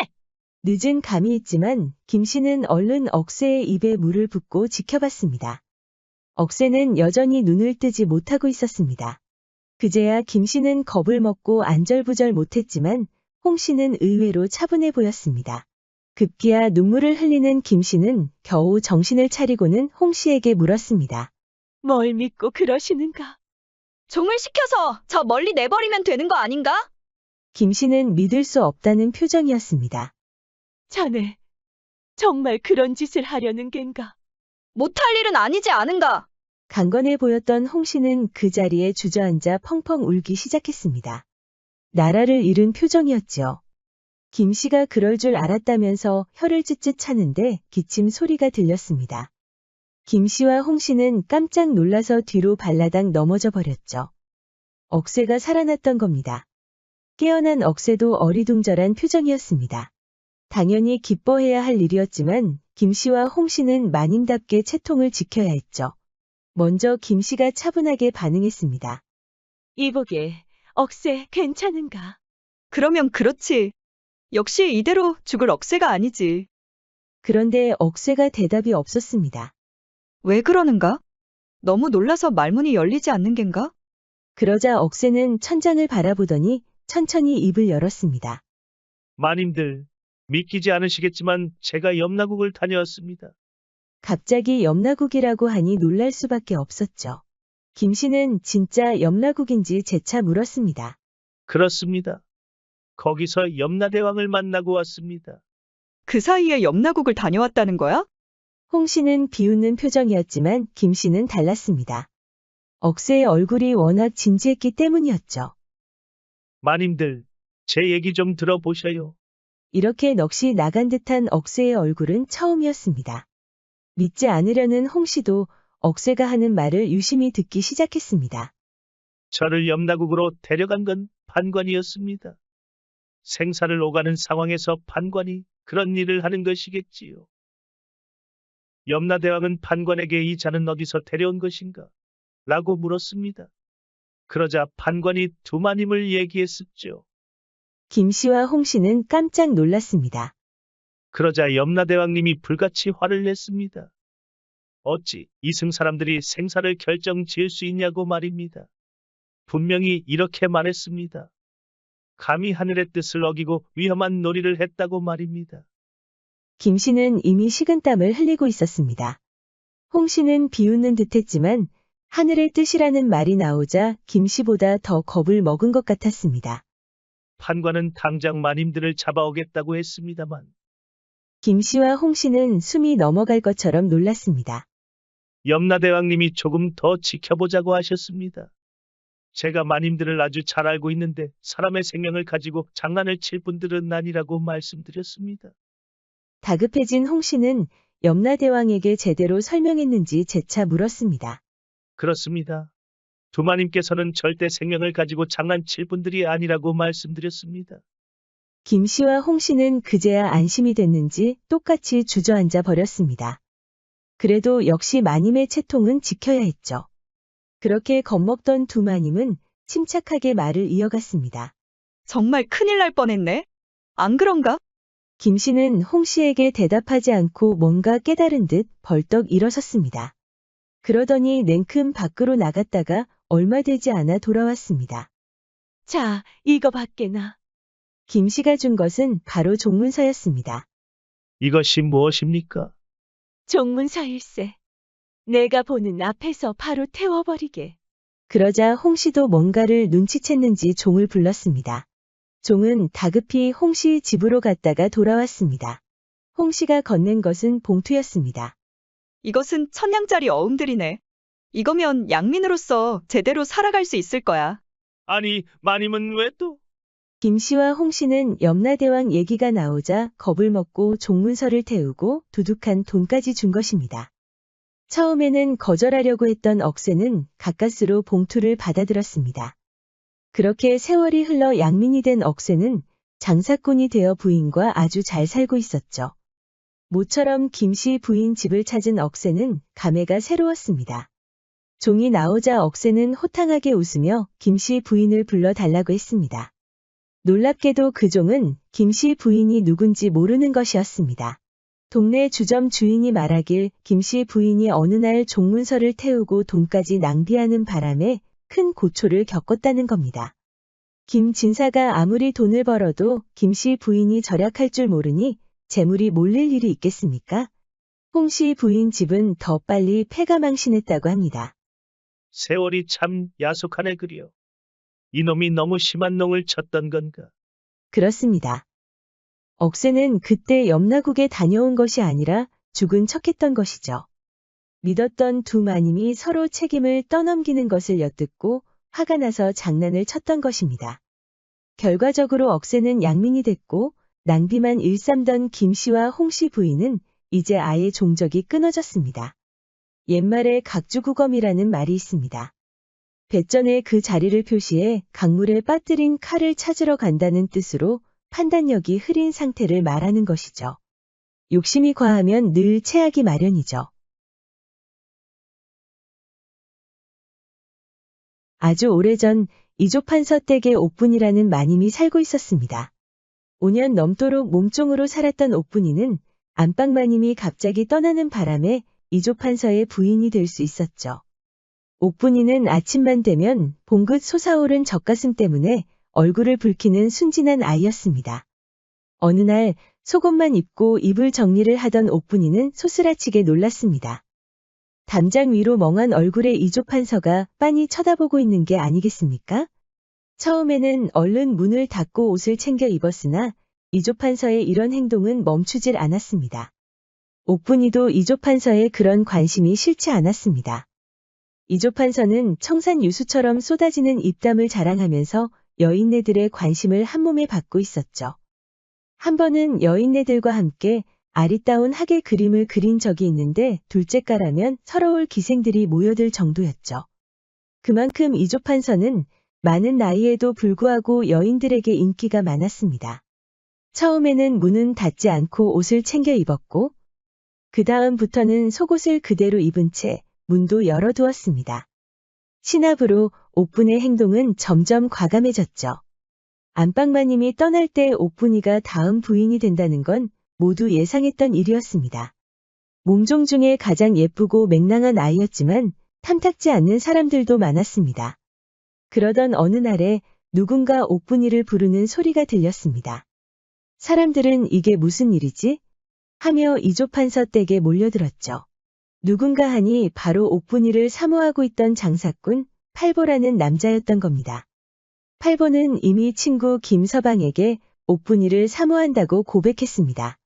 늦은 감이 있지만 김 씨는 얼른 억새의 입에 물을 붓고 지켜봤습니다. 억새는 여전히 눈을 뜨지 못하고 있었습니다. 그제야 김 씨는 겁을 먹고 안절부절 못했지만 홍 씨는 의외로 차분해 보였습니다. 급기야 눈물을 흘리는 김 씨는 겨우 정신을 차리고는 홍 씨에게 물었습니다. 뭘 믿고 그러시는가? 종을 시켜서 저 멀리 내버리면 되는 거 아닌가? 김 씨는 믿을 수 없다는 표정이었습니다. 자네, 정말 그런 짓을 하려는 겐가? 못할 일은 아니지 않은가? 강건해 보였던 홍 씨는 그 자리에 주저앉아 펑펑 울기 시작했습니다. 나라를 잃은 표정이었지요. 김 씨가 그럴 줄 알았다면서 혀를 찢찢 차는데 기침 소리가 들렸습니다. 김 씨와 홍 씨는 깜짝 놀라서 뒤로 발라당 넘어져 버렸죠. 억새가 살아났던 겁니다. 깨어난 억새도 어리둥절한 표정이었습니다. 당연히 기뻐해야 할 일이었지만 김 씨와 홍 씨는 마님답게 채통을 지켜야 했죠. 먼저 김 씨가 차분하게 반응했습니다. 이보게, 억새 괜찮은가? 그러면 그렇지. 역시 이대로 죽을 억새가 아니지. 그런데 억새가 대답이 없었습니다. 왜 그러는가? 너무 놀라서 말문이 열리지 않는 겐가? 그러자 억새는 천장을 바라보더니 천천히 입을 열었습니다. 마님들, 믿기지 않으시겠지만 제가 염라국을 다녀왔습니다. 갑자기 염라국이라고 하니 놀랄 수밖에 없었죠. 김 씨는 진짜 염라국인지 재차 물었습니다. 그렇습니다. 거기서 염라대왕을 만나고 왔습니다. 그 사이에 염라국을 다녀왔다는 거야? 홍 씨는 비웃는 표정이었지만 김 씨는 달랐습니다. 억새의 얼굴이 워낙 진지했기 때문이었죠. 마님들, 제 얘기 좀 들어보셔요. 이렇게 넋이 나간 듯한 억새의 얼굴은 처음이었습니다. 믿지 않으려는 홍 씨도 억새가 하는 말을 유심히 듣기 시작했습니다. 저를 염라국으로 데려간 건 판관이었습니다. 생사를 오가는 상황에서 판관이 그런 일을 하는 것이겠지요. 염라대왕은 판관에게 이 잔은 어디서 데려온 것인가? 라고 물었습니다. 그러자 판관이 두마님을 얘기했었죠. 김씨와 홍씨는 깜짝 놀랐습니다. 그러자 염라대왕님이 불같이 화를 냈습니다. 어찌 이승 사람들이 생사를 결정 지을 수 있냐고 말입니다. 분명히 이렇게 말했습니다. 감히 하늘의 뜻을 어기고 위험한 놀이를 했다고 말입니다. 김씨는 이미 식은땀을 흘리고 있었습니다. 홍씨는 비웃는 듯했지만 하늘의 뜻이라는 말이 나오자 김씨보다 더 겁을 먹은 것 같았습니다. 판관은 당장 마님들을 잡아오겠다고 했습니다만 김씨와 홍씨는 숨이 넘어갈 것처럼 놀랐습니다. 염라대왕님이 조금 더 지켜보자고 하셨습니다. 제가 마님들을 아주 잘 알고 있는데 사람의 생명을 가지고 장난을 칠 분들은 아니라고 말씀드렸습니다. 다급해진 홍씨는 염라대왕에게 제대로 설명했는지 재차 물었습니다. 그렇습니다. 두마님께서는 절대 생명을 가지고 장난칠 분들이 아니라고 말씀드렸습니다. 김씨와 홍씨는 그제야 안심이 됐는지 똑같이 주저앉아 버렸습니다. 그래도 역시 마님의 채통은 지켜야 했죠. 그렇게 겁먹던 두마님은 침착하게 말을 이어갔습니다. 정말 큰일 날 뻔했네. 안 그런가? 김씨는 홍씨에게 대답하지 않고 뭔가 깨달은 듯 벌떡 일어섰습니다. 그러더니 냉큼 밖으로 나갔다가 얼마 되지 않아 돌아왔습니다. 자, 이거 밖에나. 김씨가 준 것은 바로 종문서였습니다. 이것이 무엇입니까? 종문서일세. 내가 보는 앞에서 바로 태워버리게. 그러자 홍씨도 뭔가를 눈치챘는지 종을 불렀습니다. 종은 다급히 홍씨 집으로 갔다가 돌아왔습니다. 홍씨가 건넨 것은 봉투였습니다. 이것은 1000냥짜리 어음들이네. 이거면 양민으로서 제대로 살아갈 수 있을 거야. 아니, 마님은 왜 또? 김씨와 홍씨는 염라대왕 얘기가 나오자 겁을 먹고 종문서를 태우고 두둑한 돈까지 준 것입니다. 처음에는 거절하려고 했던 억새는 가까스로 봉투를 받아들었습니다. 그렇게 세월이 흘러 양민이 된 억새는 장사꾼이 되어 부인과 아주 잘 살고 있었죠. 모처럼 김씨 부인 집을 찾은 억새는 감회가 새로웠습니다. 종이 나오자 억새는 호탕하게 웃으며 김씨 부인을 불러달라고 했습니다. 놀랍게도 그 종은 김씨 부인이 누군지 모르는 것이었습니다. 동네 주점 주인이 말하길 김씨 부인이 어느 날 종문서를 태우고 돈까지 낭비하는 바람에 큰 고초를 겪었다는 겁니다. 김 진사가 아무리 돈을 벌어도 김씨 부인이 절약할 줄 모르니 재물이 몰릴 일이 있겠습니까? 홍씨 부인 집은 더 빨리 폐가망신했다고 합니다. 세월이 참 야속하네 그려. 이놈이 너무 심한 농을 쳤던 건가? 그렇습니다. 억새는 그때 염라국에 다녀온 것이 아니라 죽은 척했던 것이죠. 믿었던 두 마님이 서로 책임을 떠넘기는 것을 엿듣고 화가 나서 장난을 쳤던 것입니다. 결과적으로 억새는 양민이 됐고 낭비만 일삼던 김씨와 홍씨 부인은 이제 아예 종적이 끊어졌습니다. 옛말에 각주구검이라는 말이 있습니다. 배전에 그 자리를 표시해 강물에 빠뜨린 칼을 찾으러 간다는 뜻으로 판단력이 흐린 상태를 말하는 것이죠. 욕심이 과하면 늘 체하기 마련이죠. 아주 오래전 이조판서 댁에 옥분이라는 마님이 살고 있었습니다. 5년 넘도록 몸종으로 살았던 옥분이는 안방 마님이 갑자기 떠나는 바람에 이조판서의 부인이 될 수 있었죠. 옥분이는 아침만 되면 봉긋 솟아오른 젖가슴 때문에 얼굴을 붉히는 순진한 아이였습니다. 어느 날 속옷만 입고 이불 정리를 하던 옥분이는 소스라치게 놀랐습니다. 담장 위로 멍한 얼굴에 이조판서가 빤히 쳐다보고 있는 게 아니겠습니까? 처음에는 얼른 문을 닫고 옷을 챙겨 입었으나 이조판서의 이런 행동은 멈추질 않았습니다. 옥분이도 이조판서의 그런 관심이 싫지 않았습니다. 이조판서는 청산유수처럼 쏟아지는 입담을 자랑하면서 여인네들의 관심을 한몸에 받고 있었죠. 한 번은 여인네들과 함께 아리따운 하계 그림을 그린 적이 있는데 둘째가라면 서러울 기생들이 모여들 정도였죠. 그만큼 이조판서는 많은 나이에도 불구하고 여인들에게 인기가 많았습니다. 처음에는 문은 닫지 않고 옷을 챙겨 입었고 그 다음부터는 속옷을 그대로 입은 채 문도 열어두었습니다. 신압으로 옥분의 행동은 점점 과감해졌죠. 안방마님이 떠날 때 옥분이가 다음 부인이 된다는 건 모두 예상했던 일이었습니다. 몸종 중에 가장 예쁘고 맹랑한 아이였지만 탐탁지 않는 사람들도 많았습니다. 그러던 어느 날에 누군가 옥분이를 부르는 소리가 들렸습니다. 사람들은 이게 무슨 일이지? 하며 이조판서 댁에 몰려들었죠. 누군가 하니 바로 옥분이를 사모하고 있던 장사꾼 팔보라는 남자였던 겁니다. 팔보는 이미 친구 김서방에게 옥분이를 사모한다고 고백했습니다.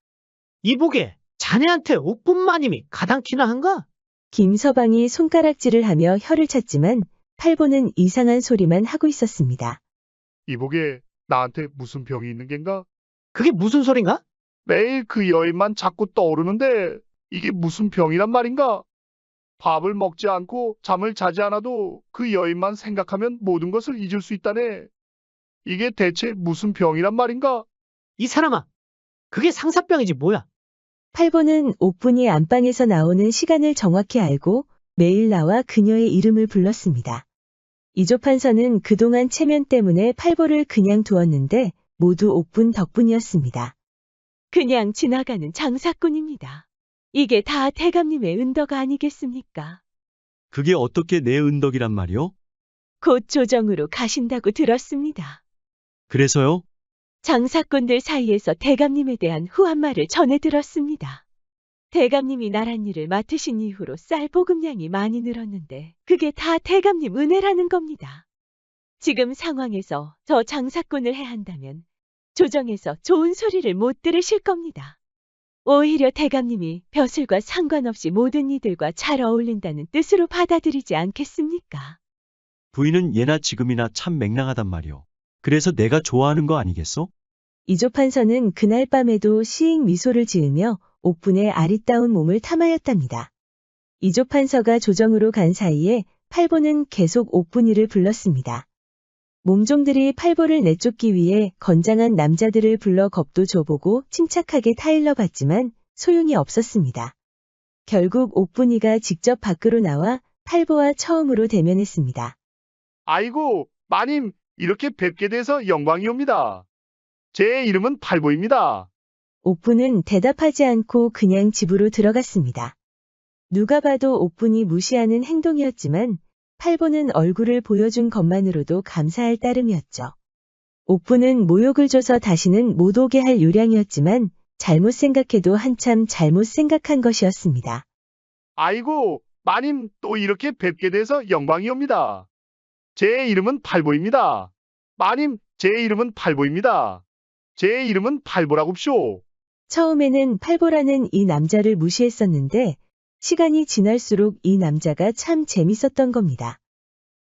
이보게, 자네한테 옥분마님이 가당키나 한가? 김서방이 손가락질을 하며 혀를 찼지만 팔보는 이상한 소리만 하고 있었습니다. 이보게, 나한테 무슨 병이 있는 겐가? 그게 무슨 소린가? 매일 그 여인만 자꾸 떠오르는데 이게 무슨 병이란 말인가? 밥을 먹지 않고 잠을 자지 않아도 그 여인만 생각하면 모든 것을 잊을 수 있다네. 이게 대체 무슨 병이란 말인가? 이 사람아, 그게 상사병이지 뭐야? 팔보는 옥분이 안방에서 나오는 시간을 정확히 알고 매일 나와 그녀의 이름을 불렀습니다. 이조판서는 그동안 체면 때문에 팔보를 그냥 두었는데 모두 옥분 덕분이었습니다. 그냥 지나가는 장사꾼입니다. 이게 다 대감님의 은덕 아니겠습니까? 그게 어떻게 내 은덕이란 말이오? 곧 조정으로 가신다고 들었습니다. 그래서요? 장사꾼들 사이에서 대감님에 대한 후한말을 전해 들었습니다. 대감님이 나란 일을 맡으신 이후로 쌀 보급량이 많이 늘었는데 그게 다 대감님 은혜라는 겁니다. 지금 상황에서 저 장사꾼을 해한다면 조정에서 좋은 소리를 못 들으실 겁니다. 오히려 대감님이 벼슬과 상관없이 모든 이들과 잘 어울린다는 뜻으로 받아들이지 않겠습니까? 부인은 예나 지금이나 참 맹랑하단 말이오. 그래서 내가 좋아하는 거 아니겠소? 이조판서는 그날 밤에도 시익 미소를 지으며 옥분의 아리따운 몸을 탐하였답니다. 이조판서가 조정으로 간 사이에 팔보는 계속 옥분이를 불렀습니다. 몸종들이 팔보를 내쫓기 위해 건장한 남자들을 불러 겁도 줘보고 침착하게 타일러 봤지만 소용이 없었습니다. 결국 옥분이가 직접 밖으로 나와 팔보와 처음으로 대면했습니다. 아이고, 마님, 이렇게 뵙게 돼서 영광이옵니다. 제 이름은 팔보입니다. 옥분은 대답하지 않고 그냥 집으로 들어갔습니다. 누가 봐도 옥분이 무시하는 행동이었지만 팔보는 얼굴을 보여준 것만으로도 감사할 따름이었죠. 옥분은 모욕을 줘서 다시는 못 오게 할 요량이었지만 잘못 생각해도 한참 잘못 생각한 것이었습니다. 아이고, 마님, 또 이렇게 뵙게 돼서 영광이옵니다. 제 이름은 팔보입니다. 마님, 제 이름은 팔보입니다. 제 이름은 팔보라고쇼. 처음에는 팔보라는 이 남자를 무시했었는데 시간이 지날수록 이 남자가 참 재밌었던 겁니다.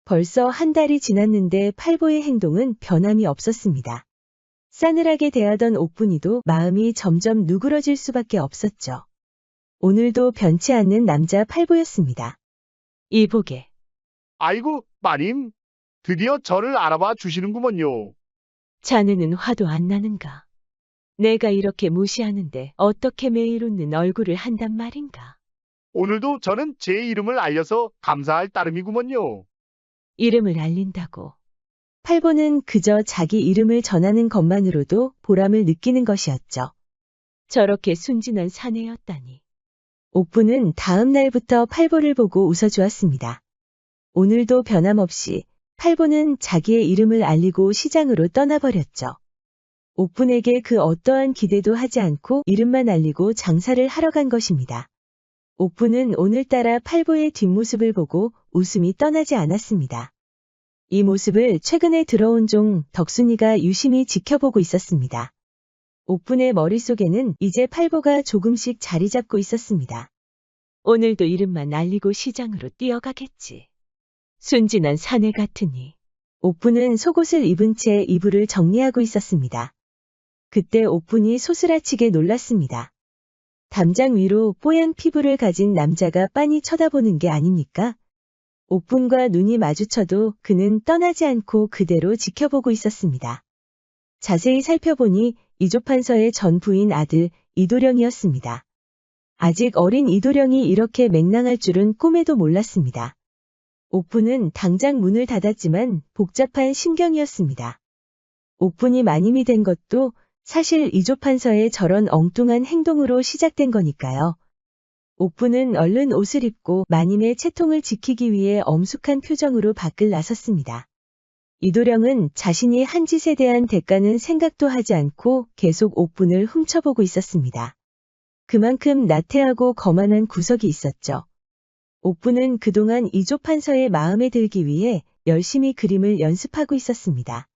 벌써 한 달이 지났는데 팔보의 행동은 변함이 없었습니다. 싸늘하게 대하던 옥분이도 마음이 점점 누그러질 수밖에 없었죠. 오늘도 변치 않는 남자 팔보였습니다. 이보게, 아이고, 마님, 드디어 저를 알아봐 주시는구먼요. 자네는 화도 안 나는가? 내가 이렇게 무시하는데 어떻게 매일 웃는 얼굴을 한단 말인가? 오늘도 저는 제 이름을 알려서 감사할 따름이구먼요. 이름을 알린다고. 팔보는 그저 자기 이름을 전하는 것만으로도 보람을 느끼는 것이었죠. 저렇게 순진한 사내였다니. 옥부는 다음 날부터 팔보를 보고 웃어주었습니다. 오늘도 변함없이 팔보는 자기의 이름을 알리고 시장으로 떠나버렸죠. 옥분에게 그 어떠한 기대도 하지 않고 이름만 알리고 장사를 하러 간 것입니다. 옥분은 오늘따라 팔보의 뒷모습을 보고 웃음이 떠나지 않았습니다. 이 모습을 최근에 들어온 종 덕순이가 유심히 지켜보고 있었습니다. 옥분의 머릿속에는 이제 팔보가 조금씩 자리 잡고 있었습니다. 오늘도 이름만 알리고 시장으로 뛰어가겠지. 순진한 사내 같으니. 옥분은 속옷을 입은 채 이불을 정리하고 있었습니다. 그때 옥분이 소스라치게 놀랐습니다. 담장 위로 뽀얀 피부를 가진 남자가 빤히 쳐다보는 게 아닙니까? 옥분과 눈이 마주쳐도 그는 떠나지 않고 그대로 지켜보고 있었습니다. 자세히 살펴보니 이조판서의 전 부인 아들 이도령이었습니다. 아직 어린 이도령이 이렇게 맹랑할 줄은 꿈에도 몰랐습니다. 옥부는 당장 문을 닫았지만 복잡한 심경이었습니다. 옥분이 마님이 된 것도 사실 이조판서의 저런 엉뚱한 행동으로 시작된 거니까요. 옥부는 얼른 옷을 입고 마님의 채통을 지키기 위해 엄숙한 표정으로 밖을 나섰습니다. 이도령은 자신이 한 짓에 대한 대가는 생각도 하지 않고 계속 옥분을 훔쳐보고 있었습니다. 그만큼 나태하고 거만한 구석이 있었죠. 옥분은 그동안 이조판서의 마음에 들기 위해 열심히 그림을 연습하고 있었습니다.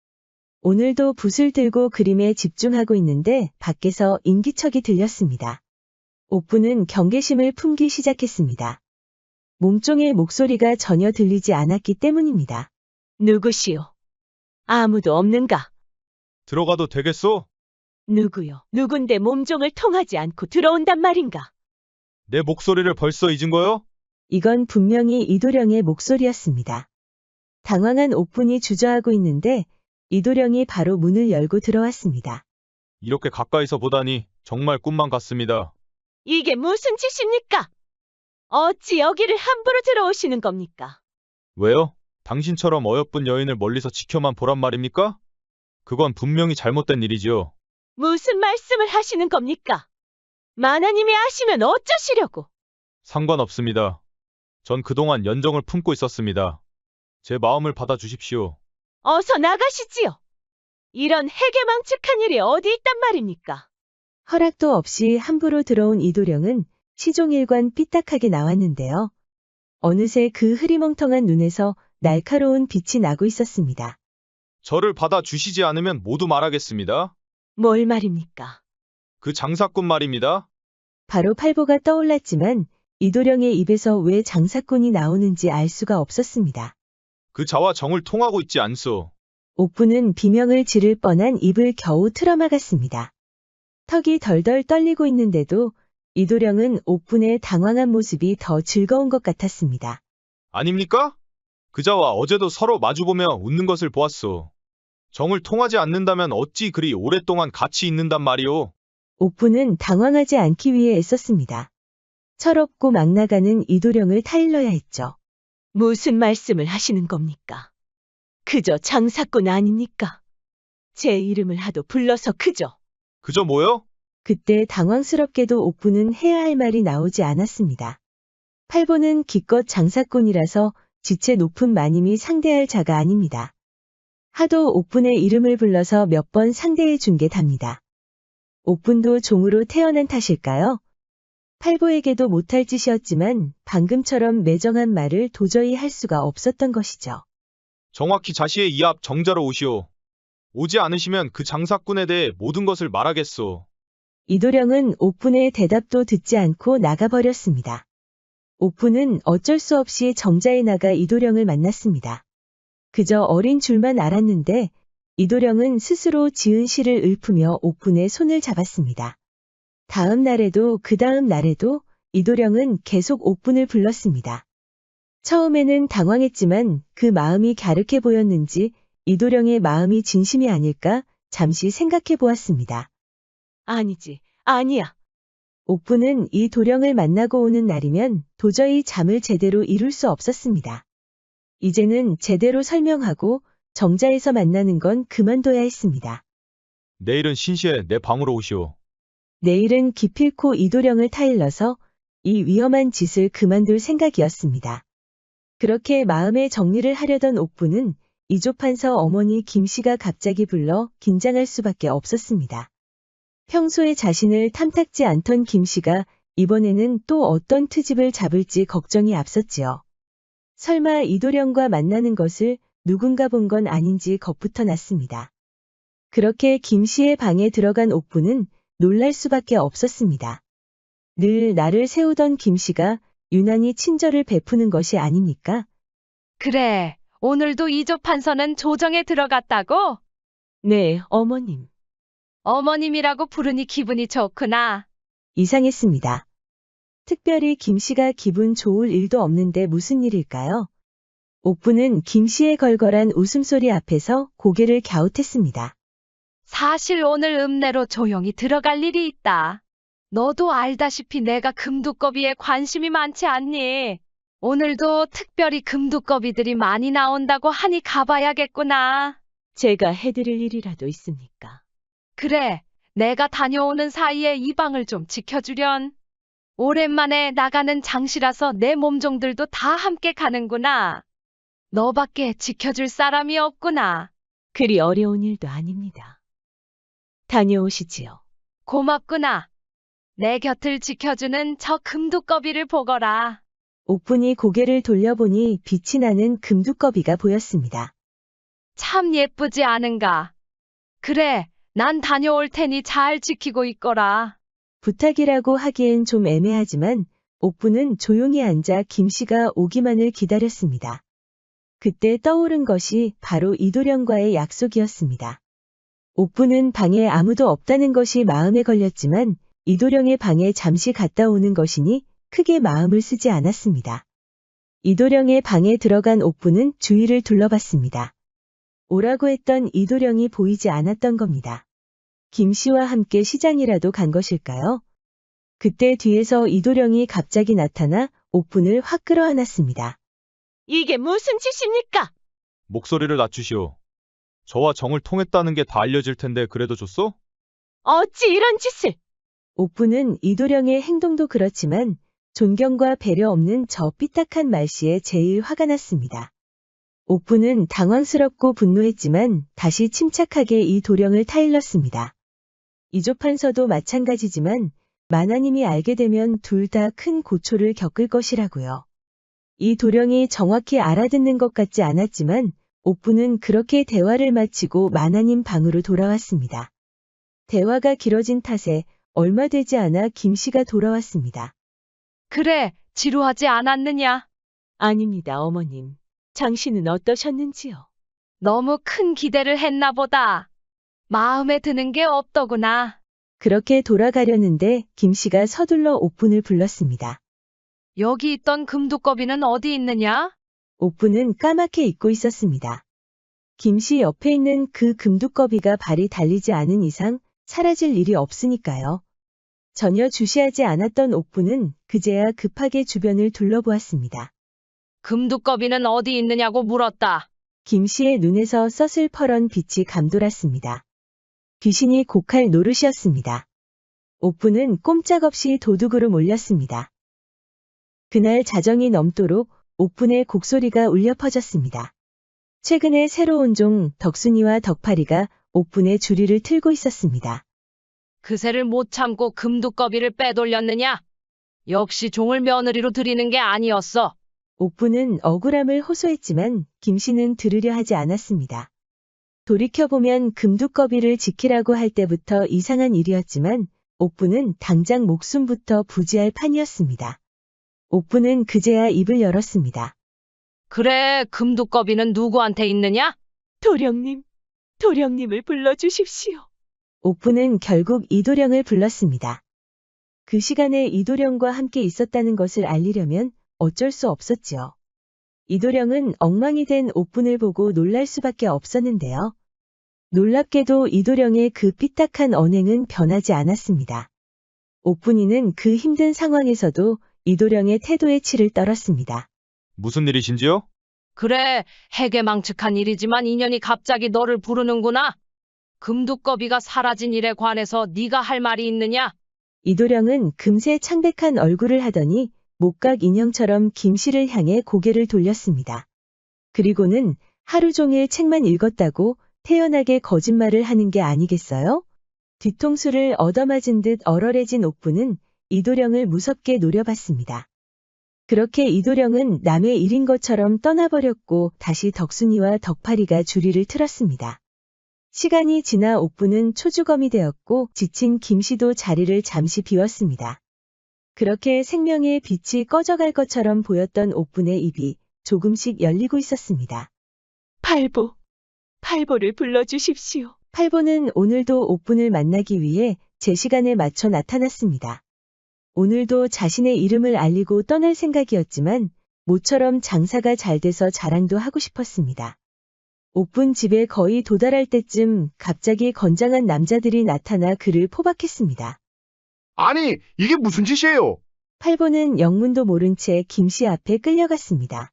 오늘도 붓을 들고 그림에 집중하고 있는데 밖에서 인기척이 들렸습니다. 옥분은 경계심을 품기 시작했습니다. 몸종의 목소리가 전혀 들리지 않았기 때문입니다. 누구시오? 아무도 없는가? 들어가도 되겠소? 누구요? 누군데 몸종을 통하지 않고 들어온단 말인가? 내 목소리를 벌써 잊은 거요? 이건 분명히 이도령의 목소리였습니다. 당황한 옥분이 주저하고 있는데 이도령이 바로 문을 열고 들어왔습니다. 이렇게 가까이서 보다니 정말 꿈만 같습니다. 이게 무슨 짓입니까? 어찌 여기를 함부로 들어오시는 겁니까? 왜요? 당신처럼 어여쁜 여인을 멀리서 지켜만 보란 말입니까? 그건 분명히 잘못된 일이지요. 무슨 말씀을 하시는 겁니까? 마나님이 아시면 어쩌시려고? 상관없습니다. 전 그동안 연정을 품고 있었습니다. 제 마음을 받아주십시오. 어서 나가시지요. 이런 해괴망측한 일이 어디 있단 말입니까? 허락도 없이 함부로 들어온 이도령은 시종일관 삐딱하게 나왔는데요. 어느새 그 흐리멍텅한 눈에서 날카로운 빛이 나고 있었습니다. 저를 받아주시지 않으면 모두 말하겠습니다. 뭘 말입니까? 그 장사꾼 말입니다. 바로 팔보가 떠올랐지만 이도령의 입에서 왜 장사꾼이 나오는지 알 수가 없었습니다. 그 자와 정을 통하고 있지 않소. 옥부는 비명을 지를 뻔한 입을 겨우 틀어막았습니다. 턱이 덜덜 떨리고 있는데도 이도령은 옥분의 당황한 모습이 더 즐거운 것 같았습니다. 아닙니까? 그 자와 어제도 서로 마주보며 웃는 것을 보았소. 정을 통하지 않는다면 어찌 그리 오랫동안 같이 있는단 말이오. 옥부는 당황하지 않기 위해 애썼습니다. 철없고 막 나가는 이도령을 타일러야 했죠. 무슨 말씀을 하시는 겁니까? 그저 장사꾼 아닙니까? 제 이름을 하도 불러서 그저. 그저 뭐요? 그때 당황스럽게도 옥부는 해야 할 말이 나오지 않았습니다. 팔보는 기껏 장사꾼이라서 지체 높은 마님이 상대할 자가 아닙니다. 하도 옥분의 이름을 불러서 몇 번 상대해 준 게 답니다. 옥분도 종으로 태어난 탓일까요? 팔보에게도 못할 짓이었지만 방금처럼 매정한 말을 도저히 할 수가 없었던 것이죠. 정확히 자시의 이 앞 정자로 오시오. 오지 않으시면 그 장사꾼에 대해 모든 것을 말하겠소. 이도령은 옥분의 대답도 듣지 않고 나가버렸습니다. 옥분은 어쩔 수 없이 정자에 나가 이도령을 만났습니다. 그저 어린 줄만 알았는데 이도령은 스스로 지은 시를 읊으며 옥분의 손을 잡았습니다. 다음 날에도 그 다음 날에도 이도령은 계속 옥분을 불렀습니다. 처음에는 당황했지만 그 마음이 갸륵해 보였는지 이도령의 마음이 진심이 아닐까 잠시 생각해 보았습니다. 아니지, 아니야. 옥분은 이 도령을 만나고 오는 날이면 도저히 잠을 제대로 이룰 수 없었습니다. 이제는 제대로 설명하고 정자에서 만나는 건 그만둬야 했습니다. 내일은 신시에 내 방으로 오시오. 내일은 기필코 이도령을 타일러서 이 위험한 짓을 그만둘 생각이었습니다. 그렇게 마음의 정리를 하려던 옥분은 이조판서 어머니 김씨가 갑자기 불러 긴장할 수밖에 없었습니다. 평소에 자신을 탐탁지 않던 김씨가 이번에는 또 어떤 트집을 잡을지 걱정이 앞섰지요. 설마 이도령과 만나는 것을 누군가 본 건 아닌지 겁부터 났습니다. 그렇게 김씨의 방에 들어간 옥부는 놀랄 수밖에 없었습니다. 늘 나를 세우던 김씨가 유난히 친절을 베푸는 것이 아닙니까? 그래, 오늘도 이조판서는 조정에 들어갔다고? 네, 어머님. 어머님이라고 부르니 기분이 좋구나. 이상했습니다. 특별히 김씨가 기분 좋을 일도 없는데 무슨 일일까요? 옥부는 김씨의 걸걸한 웃음소리 앞에서 고개를 갸웃했습니다. 사실 오늘 읍내로 조용히 들어갈 일이 있다. 너도 알다시피 내가 금두꺼비에 관심이 많지 않니? 오늘도 특별히 금두꺼비들이 많이 나온다고 하니 가봐야겠구나. 제가 해드릴 일이라도 있습니까? 그래, 내가 다녀오는 사이에 이 방을 좀 지켜주련. 오랜만에 나가는 장시라서 내 몸종들도 다 함께 가는구나. 너밖에 지켜줄 사람이 없구나. 그리 어려운 일도 아닙니다. 다녀오시지요. 고맙구나. 내 곁을 지켜주는 저 금두꺼비를 보거라. 옥분이 고개를 돌려보니 빛이 나는 금두꺼비가 보였습니다. 참 예쁘지 않은가? 그래, 난 다녀올 테니 잘 지키고 있거라. 부탁이라고 하기엔 좀 애매하지만 옥분은 조용히 앉아 김씨가 오기만을 기다렸습니다. 그때 떠오른 것이 바로 이도령과의 약속이었습니다. 옥분은 방에 아무도 없다는 것이 마음에 걸렸지만 이도령의 방에 잠시 갔다 오는 것이니 크게 마음을 쓰지 않았습니다. 이도령의 방에 들어간 옥분은 주위를 둘러봤습니다. 오라고 했던 이도령이 보이지 않았던 겁니다. 김씨와 함께 시장이라도 간 것일까요? 그때 뒤에서 이도령이 갑자기 나타나 옥분을 확 끌어안았습니다. 이게 무슨 짓입니까? 목소리를 낮추시오. 저와 정을 통했다는 게 다 알려질 텐데 그래도 줬소? 어찌 이런 짓을? 옥분은 이도령의 행동도 그렇지만 존경과 배려 없는 저 삐딱한 말씨에 제일 화가 났습니다. 옥분은 당황스럽고 분노했지만 다시 침착하게 이 도령을 타일렀습니다. 이조판서도 마찬가지지만 만화님이 알게 되면 둘 다 큰 고초를 겪을 것이라고요. 이 도령이 정확히 알아듣는 것 같지 않았지만 옥분은 그렇게 대화를 마치고 만화님 방으로 돌아왔습니다. 대화가 길어진 탓에 얼마 되지 않아 김씨가 돌아왔습니다. 그래, 지루하지 않았느냐? 아닙니다, 어머님. 장씨는 어떠셨는지요? 너무 큰 기대를 했나 보다. 마음에 드는 게 없더구나. 그렇게 돌아가려는데 김씨가 서둘러 옥분을 불렀습니다. 여기 있던 금두꺼비는 어디 있느냐? 옥분은 까맣게 잊고 있었습니다. 김씨 옆에 있는 그 금두꺼비가 발이 달리지 않은 이상 사라질 일이 없으니까요. 전혀 주시하지 않았던 옥분은 그제야 급하게 주변을 둘러보았습니다. 금두꺼비는 어디 있느냐고 물었다. 김씨의 눈에서 서슬퍼런 빛이 감돌았습니다. 귀신이 곡할 노릇이었습니다. 옥분은 꼼짝없이 도둑으로 몰렸습니다. 그날 자정이 넘도록 옥분의 곡소리가 울려 퍼졌습니다. 최근에 새로 온 종 덕순이와 덕파리가 옥분의 주리를 틀고 있었습니다. 그새를 못 참고 금두꺼비를 빼돌렸느냐? 역시 종을 며느리로 들이는 게 아니었어. 옥분은 억울함을 호소했지만 김씨는 들으려 하지 않았습니다. 돌이켜보면 금두꺼비를 지키라고 할 때부터 이상한 일이었지만 옥분은 당장 목숨부터 부지할 판이었습니다. 옥분은 그제야 입을 열었습니다. 그래, 금두꺼비는 누구한테 있느냐? 도령님, 도령님을 불러주십시오. 옥분은 결국 이도령을 불렀습니다. 그 시간에 이도령과 함께 있었다는 것을 알리려면 어쩔 수 없었지요. 이도령은 엉망이 된 옥분을 보고 놀랄 수밖에 없었는데요. 놀랍게도 이도령의 그 삐딱한 언행은 변하지 않았습니다. 옥분이는 그 힘든 상황에서도 이도령의 태도에 치를 떨었습니다. 무슨 일이신지요? 그래, 해괴망측한 일이지만 인연이 갑자기 너를 부르는구나. 금두꺼비가 사라진 일에 관해서 네가 할 말이 있느냐? 이도령은 금세 창백한 얼굴을 하더니 목각 인형처럼 김씨를 향해 고개를 돌렸습니다. 그리고는 하루 종일 책만 읽었다고 태연하게 거짓말을 하는 게 아니겠어요? 뒤통수를 얻어맞은 듯 얼얼해진 옥분은 이도령을 무섭게 노려봤습니다. 그렇게 이도령은 남의 일인 것처럼 떠나버렸고 다시 덕순이와 덕파리가 주리를 틀었습니다. 시간이 지나 옥분은 초주검이 되었고 지친 김씨도 자리를 잠시 비웠습니다. 그렇게 생명의 빛이 꺼져갈 것처럼 보였던 옥분의 입이 조금씩 열리고 있었습니다. 팔보를 불러주십시오. 팔보는 오늘도 옥분을 만나기 위해 제 시간에 맞춰 나타났습니다. 오늘도 자신의 이름을 알리고 떠날 생각이었지만 모처럼 장사가 잘 돼서 자랑도 하고 싶었습니다. 옥분 집에 거의 도달할 때쯤 갑자기 건장한 남자들이 나타나 그를 포박했습니다. 아니, 이게 무슨 짓이에요? 팔보는 영문도 모른 채 김씨 앞에 끌려갔습니다.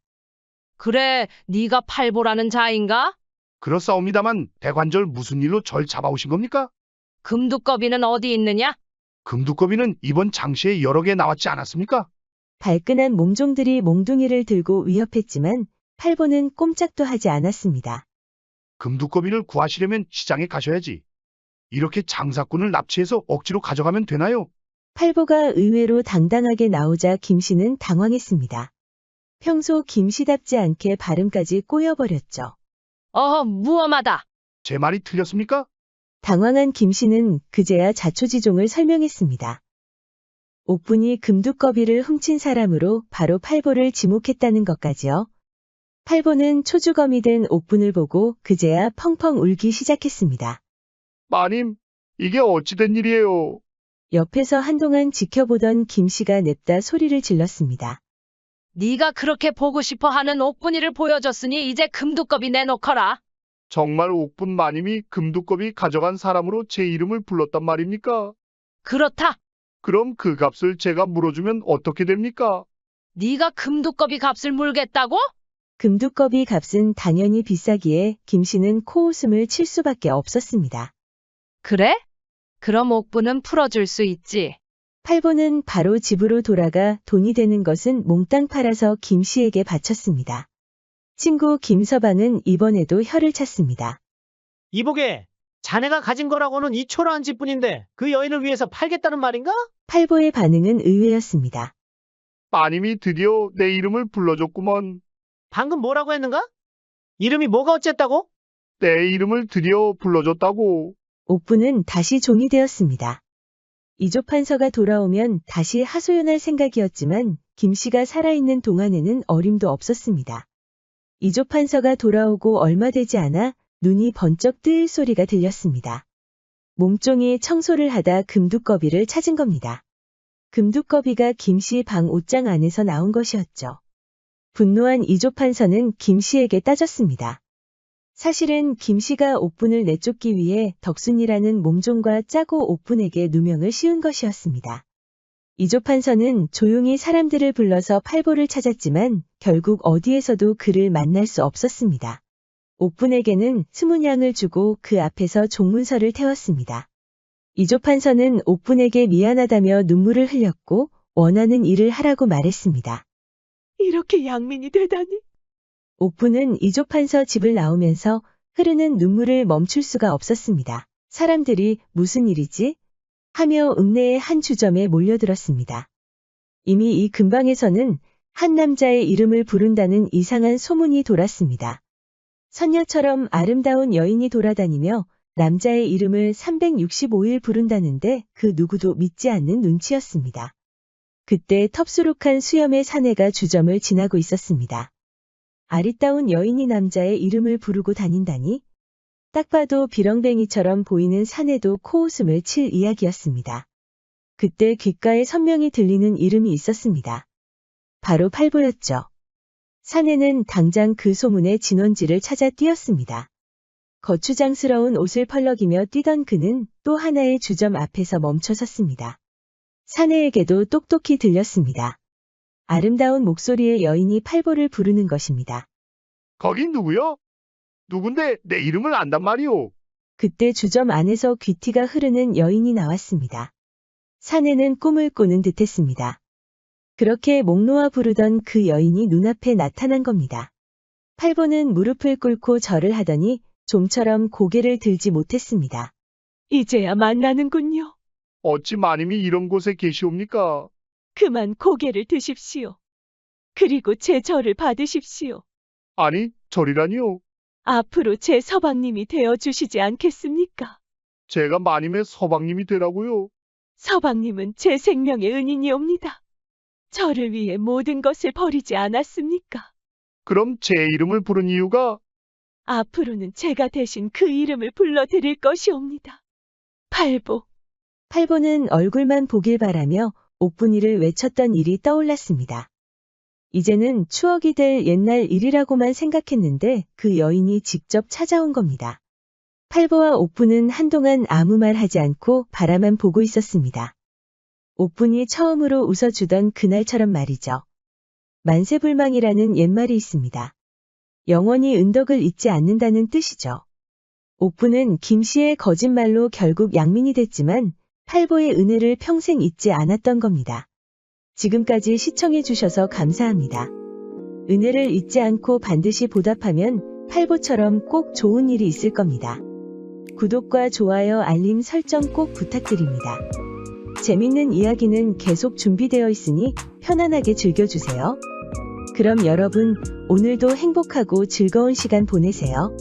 그래, 네가 팔보라는 자인가? 그렇사옵니다만 대관절 무슨 일로 절 잡아오신 겁니까? 금두꺼비는 어디 있느냐? 금두꺼비는 이번 장시에 여러 개 나왔지 않았습니까? 발끈한 몸종들이 몽둥이를 들고 위협했지만 팔보는 꼼짝도 하지 않았습니다. 금두꺼비를 구하시려면 시장에 가셔야지. 이렇게 장사꾼을 납치해서 억지로 가져가면 되나요? 팔보가 의외로 당당하게 나오자 김씨는 당황했습니다. 평소 김씨답지 않게 발음까지 꼬여버렸죠. 무엄하다. 제 말이 틀렸습니까? 당황한 김씨는 그제야 자초지종을 설명했습니다. 옥분이 금두꺼비를 훔친 사람으로 바로 팔보를 지목했다는 것까지요. 팔보는 초주검이 된 옥분을 보고 그제야 펑펑 울기 시작했습니다. 마님, 이게 어찌 된 일이에요? 옆에서 한동안 지켜보던 김씨가 냅다 소리를 질렀습니다. 네가 그렇게 보고 싶어 하는 옥분이를 보여줬으니 이제 금두꺼비 내놓거라. 정말 옥분 마님이 금두꺼비 가져간 사람으로 제 이름을 불렀단 말입니까? 그렇다. 그럼 그 값을 제가 물어주면 어떻게 됩니까? 네가 금두꺼비 값을 물겠다고? 금두꺼비 값은 당연히 비싸기에 김씨는 코웃음을 칠 수밖에 없었습니다. 그래? 그럼 옥분은 풀어줄 수 있지. 팔보는 바로 집으로 돌아가 돈이 되는 것은 몽땅 팔아서 김씨에게 바쳤습니다. 친구 김서방은 이번에도 혀를 찼습니다. 이보게, 자네가 가진 거라고는 이 초라한 집뿐인데 그 여인을 위해서 팔겠다는 말인가? 팔보의 반응은 의외였습니다. 마님이 드디어 내 이름을 불러줬구먼. 방금 뭐라고 했는가? 이름이 뭐가 어쨌다고? 내 이름을 드디어 불러줬다고. 옥분은 다시 종이 되었습니다. 이조판서가 돌아오면 다시 하소연할 생각이었지만 김씨가 살아있는 동안에는 어림도 없었습니다. 이조판서가 돌아오고 얼마 되지 않아 눈이 번쩍 뜨일 소리가 들렸습니다. 몸종이 청소를 하다 금두꺼비를 찾은 겁니다. 금두꺼비가 김씨 방 옷장 안에서 나온 것이었죠. 분노한 이조판서는 김씨에게 따졌습니다. 사실은 김씨가 옥분을 내쫓기 위해 덕순이라는 몸종과 짜고 옥분에게 누명을 씌운 것이었습니다. 이조판서는 조용히 사람들을 불러서 팔보를 찾았지만 결국 어디에서도 그를 만날 수 없었습니다. 옥분에게는 스문양을 주고 그 앞에서 종문서를 태웠습니다. 이조판서는 옥분에게 미안하다며 눈물을 흘렸고 원하는 일을 하라고 말했습니다. 이렇게 양민이 되다니. 옥분은 이조판서 집을 나오면서 흐르는 눈물을 멈출 수가 없었습니다. 사람들이 무슨 일이지? 하며 읍내의 한 주점에 몰려들었습니다. 이미 이 근방에서는 한 남자의 이름을 부른다는 이상한 소문이 돌았습니다. 선녀처럼 아름다운 여인이 돌아다니며 남자의 이름을 365일 부른다는데 그 누구도 믿지 않는 눈치였습니다. 그때 텁수룩한 수염의 사내가 주점을 지나고 있었습니다. 아리따운 여인이 남자의 이름을 부르고 다닌다니? 딱 봐도 비렁뱅이처럼 보이는 사내도 코웃음을 칠 이야기였습니다. 그때 귓가에 선명히 들리는 이름이 있었습니다. 바로 팔보였죠. 사내는 당장 그 소문의 진원지를 찾아 뛰었습니다. 거추장스러운 옷을 펄럭이며 뛰던 그는 또 하나의 주점 앞에서 멈춰 섰습니다. 사내에게도 똑똑히 들렸습니다. 아름다운 목소리의 여인이 팔보를 부르는 것입니다. 거긴 누구요? 누군데 내 이름을 안단 말이오? 그때 주점 안에서 귀티가 흐르는 여인이 나왔습니다. 사내는 꿈을 꾸는 듯했습니다. 그렇게 목 놓아 부르던 그 여인이 눈앞에 나타난 겁니다. 팔보는 무릎을 꿇고 절을 하더니 좀처럼 고개를 들지 못했습니다. 이제야 만나는군요. 어찌 마님이 이런 곳에 계시옵니까? 그만 고개를 드십시오. 그리고 제 절을 받으십시오. 아니, 절이라니요. 앞으로 제 서방님이 되어주시지 않겠습니까? 제가 마님의 서방님이 되라고요. 서방님은 제 생명의 은인이옵니다. 저를 위해 모든 것을 버리지 않았습니까? 그럼 제 이름을 부른 이유가 앞으로는 제가 대신 그 이름을 불러드릴 것이옵니다. 팔보. 팔보는 얼굴만 보길 바라며 옥분이를 외쳤던 일이 떠올랐습니다. 이제는 추억이 될 옛날 일이라고만 생각했는데 그 여인이 직접 찾아온 겁니다. 팔보와 옥분은 한동안 아무 말 하지 않고 바라만 보고 있었습니다. 옥분이 처음으로 웃어주던 그날처럼 말이죠. 만세불망이라는 옛말이 있습니다. 영원히 은덕을 잊지 않는다는 뜻이죠. 옥분은 김씨의 거짓말로 결국 양민이 됐지만 팔보의 은혜를 평생 잊지 않았던 겁니다. 지금까지 시청해주셔서 감사합니다. 은혜를 잊지 않고 반드시 보답하면 팔보처럼 꼭 좋은 일이 있을 겁니다. 구독과 좋아요, 알림 설정 꼭 부탁드립니다. 재밌는 이야기는 계속 준비되어 있으니 편안하게 즐겨주세요. 그럼 여러분, 오늘도 행복하고 즐거운 시간 보내세요.